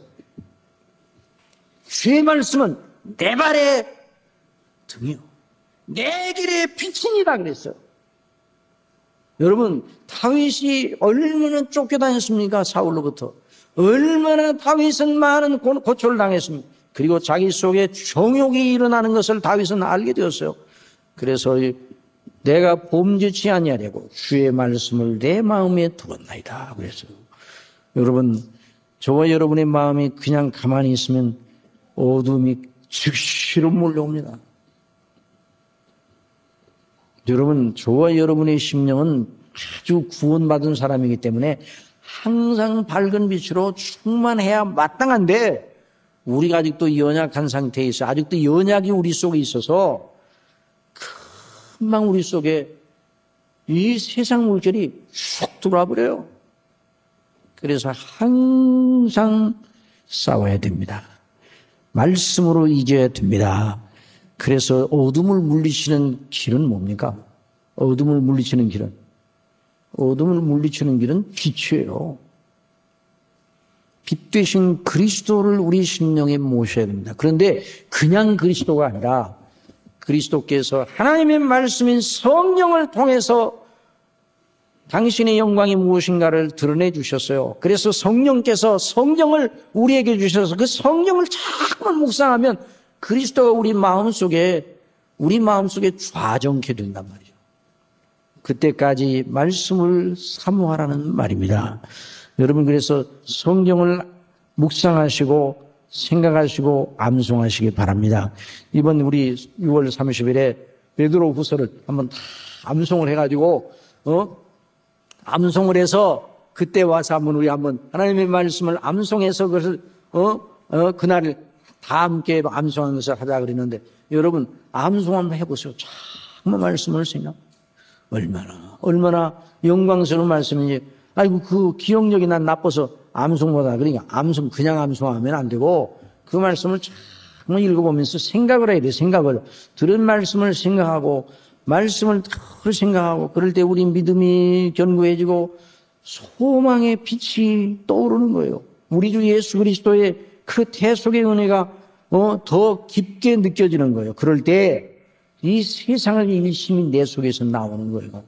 주의 말씀은 내 발의 등이요 내 길의 빛이니라 그랬어요. 여러분, 다윗이 얼마나 쫓겨다녔습니까? 사울로부터. 얼마나 다윗은 많은 고초를 당했습니까? 그리고 자기 속에 정욕이 일어나는 것을 다윗은 알게 되었어요. 그래서 내가 범죄치 아니하려고 주의 말씀을 내 마음에 두었나이다 그랬어요. 여러분, 저와 여러분의 마음이 그냥 가만히 있으면 어둠이 즉시로 몰려옵니다. 여러분, 저와 여러분의 심령은 아주 구원받은 사람이기 때문에 항상 밝은 빛으로 충만해야 마땅한데, 우리가 아직도 연약한 상태에 있어. 아직도 연약이 우리 속에 있어서 금방 우리 속에 이 세상 물결이 쑥 들어와 버려요. 그래서 항상 싸워야 됩니다. 말씀으로 이겨야 됩니다. 그래서 어둠을 물리치는 길은 뭡니까? 어둠을 물리치는 길은 빛이에요. 빛 되신 그리스도를 우리 심령에 모셔야 됩니다. 그런데 그냥 그리스도가 아니라 그리스도께서 하나님의 말씀인 성령을 통해서 당신의 영광이 무엇인가를 드러내 주셨어요. 그래서 성령께서 성령을 우리에게 주셔서 그 성령을 자꾸 묵상하면 그리스도가 우리 마음속에 좌정케 된단 말이죠. 그때까지 말씀을 사모하라는 말입니다. 여러분, 그래서 성경을 묵상하시고 생각하시고 암송하시기 바랍니다. 이번 우리 6월 30일에 베드로후서를 한번 다 암송을 해가지고 암송을 해서 그때 와서 우리 한번 하나님의 말씀을 암송해서 그것을 그날 다 함께 암송하는 것을 하자 그랬는데, 여러분 암송 한번 해보세요. 정말 말씀을 생각. 얼마나 영광스러운 말씀인지. 아이고, 그 기억력이 난 나빠서 암송보다, 그러니까 그냥 암송하면 안 되고 그 말씀을 정말 읽어보면서 생각을 해야 돼. 생각을. 들은 말씀을 생각하고 말씀을 늘 생각하고, 그럴 때 우리 믿음이 견고해지고 소망의 빛이 떠오르는 거예요. 우리 주 예수 그리스도의 그 대속의 은혜가 더 깊게 느껴지는 거예요. 그럴 때 이 세상을 일심이 내 속에서 나오는 거예요.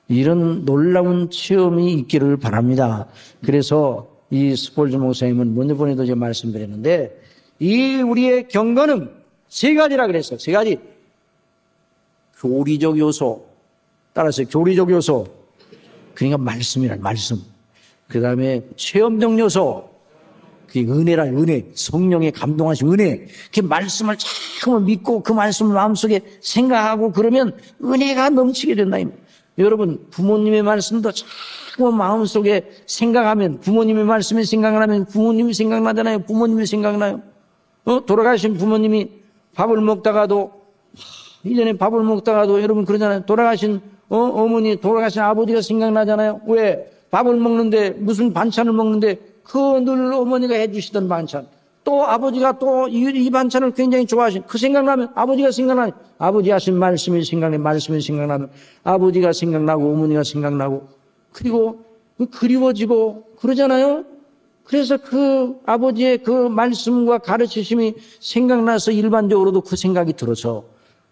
이런 놀라운 체험이 있기를 바랍니다. 그래서 이 스폴즈 목사님은 먼저번에도 제가 말씀드렸는데, 이 우리의 경건은 세 가지라 그랬어요. 세 가지. 교리적 요소, 따라서 교리적 요소, 그러니까 말씀. 그 다음에 체험적 요소, 그게 은혜, 성령의 감동하신 은혜. 그 말씀을 자꾸 믿고 그 말씀을 마음속에 생각하고 그러면 은혜가 넘치게 된다. 여러분, 부모님의 말씀도 자꾸 마음속에 생각하면, 부모님의 말씀에 생각을 하면 부모님이 생각나잖아요. 부모님이 생각나요. 돌아가신 부모님이 밥을 먹다가도, 이전에 밥을 먹다가도 여러분 그러잖아요. 돌아가신 어머니, 돌아가신 아버지가 생각나잖아요. 왜? 밥을 먹는데, 무슨 반찬을 먹는데 그 늘 어머니가 해주시던 반찬, 또 아버지가 또 이 반찬을 굉장히 좋아하신, 그 생각나면 아버지가 생각나요. 아버지 하신 말씀이 생각나면 아버지가 생각나고 어머니가 생각나고, 그리고 그리워지고 그러잖아요. 그래서 그 아버지의 그 말씀과 가르치심이 생각나서 일반적으로도 그 생각이 들어서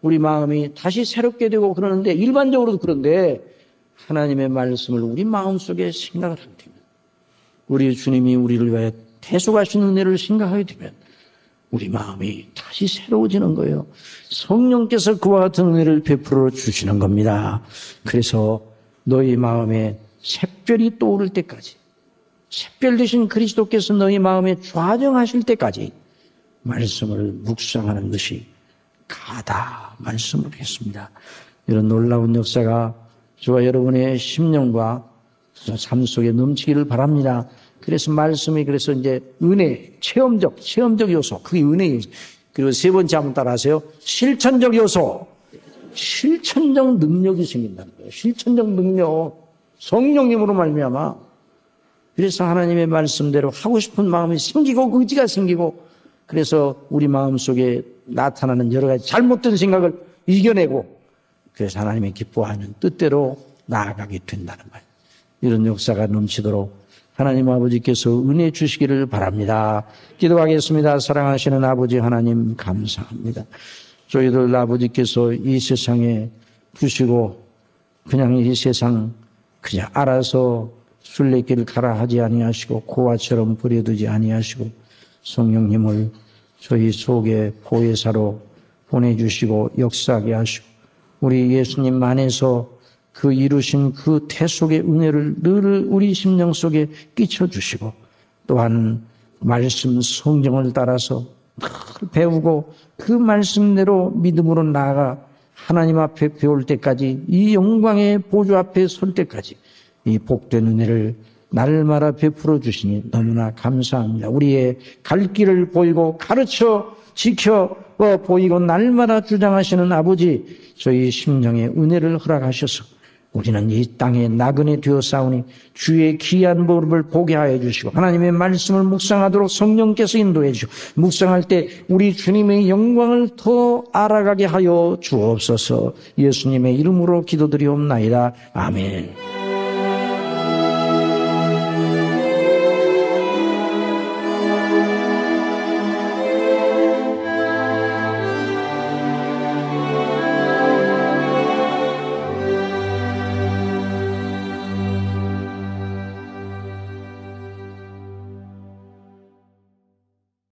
우리 마음이 다시 새롭게 되고 그러는데, 일반적으로도 그런데 하나님의 말씀을 우리 마음속에 생각을 하게 되면, 우리 주님이 우리를 위하여 대속하신 은혜를 생각하게 되면 우리 마음이 다시 새로워지는 거예요. 성령께서 그와 같은 은혜를 베풀어 주시는 겁니다. 그래서 너희 마음에 샛별이 떠오를 때까지, 샛별 되신 그리스도께서 너희 마음에 좌정하실 때까지 말씀을 묵상하는 것이 가다 말씀을 했습니다. 이런 놀라운 역사가 저와 여러분의 심령과 삶 속에 넘치기를 바랍니다. 그래서 말씀이, 그래서 이제 은혜, 체험적 요소, 그게 은혜 요소. 그리고 세 번째 한번 따라하세요. 실천적 요소. 실천적 능력이 생긴다는 거예요. 실천적 능력. 성령님으로 말미암아. 그래서 하나님의 말씀대로 하고 싶은 마음이 생기고 의지가 생기고, 그래서 우리 마음속에 나타나는 여러 가지 잘못된 생각을 이겨내고, 그래서 하나님의 기뻐하는 뜻대로 나아가게 된다는 말. 이런 역사가 넘치도록 하나님 아버지께서 은혜 주시기를 바랍니다. 기도하겠습니다. 사랑하시는 아버지 하나님, 감사합니다. 저희들 아버지께서 이 세상에 두시고 그냥 이 세상 그냥 알아서 순례길 가라 하지 아니하시고 고아처럼 버려두지 아니하시고 성령님을 저희 속에 보혜사로 보내주시고 역사하게 하시고 우리 예수님 안에서 그 이루신 그 대속의 은혜를 늘 우리 심령 속에 끼쳐주시고, 또한 말씀 성경을 따라서 늘 배우고 그 말씀대로 믿음으로 나아가 하나님 앞에 배울 때까지, 이 영광의 보좌 앞에 설 때까지 이 복된 은혜를 날마다 베풀어 주시니 너무나 감사합니다. 우리의 갈 길을 보이고 가르쳐 지켜 보이고 날마다 주장하시는 아버지, 저희 심령에 은혜를 허락하셔서 우리는 이 땅에 나그네 되었사오니 주의 귀한 모습을 보게 하여 주시고 하나님의 말씀을 묵상하도록 성령께서 인도해 주시고 묵상할 때 우리 주님의 영광을 더 알아가게 하여 주옵소서. 예수님의 이름으로 기도드리옵나이다. 아멘.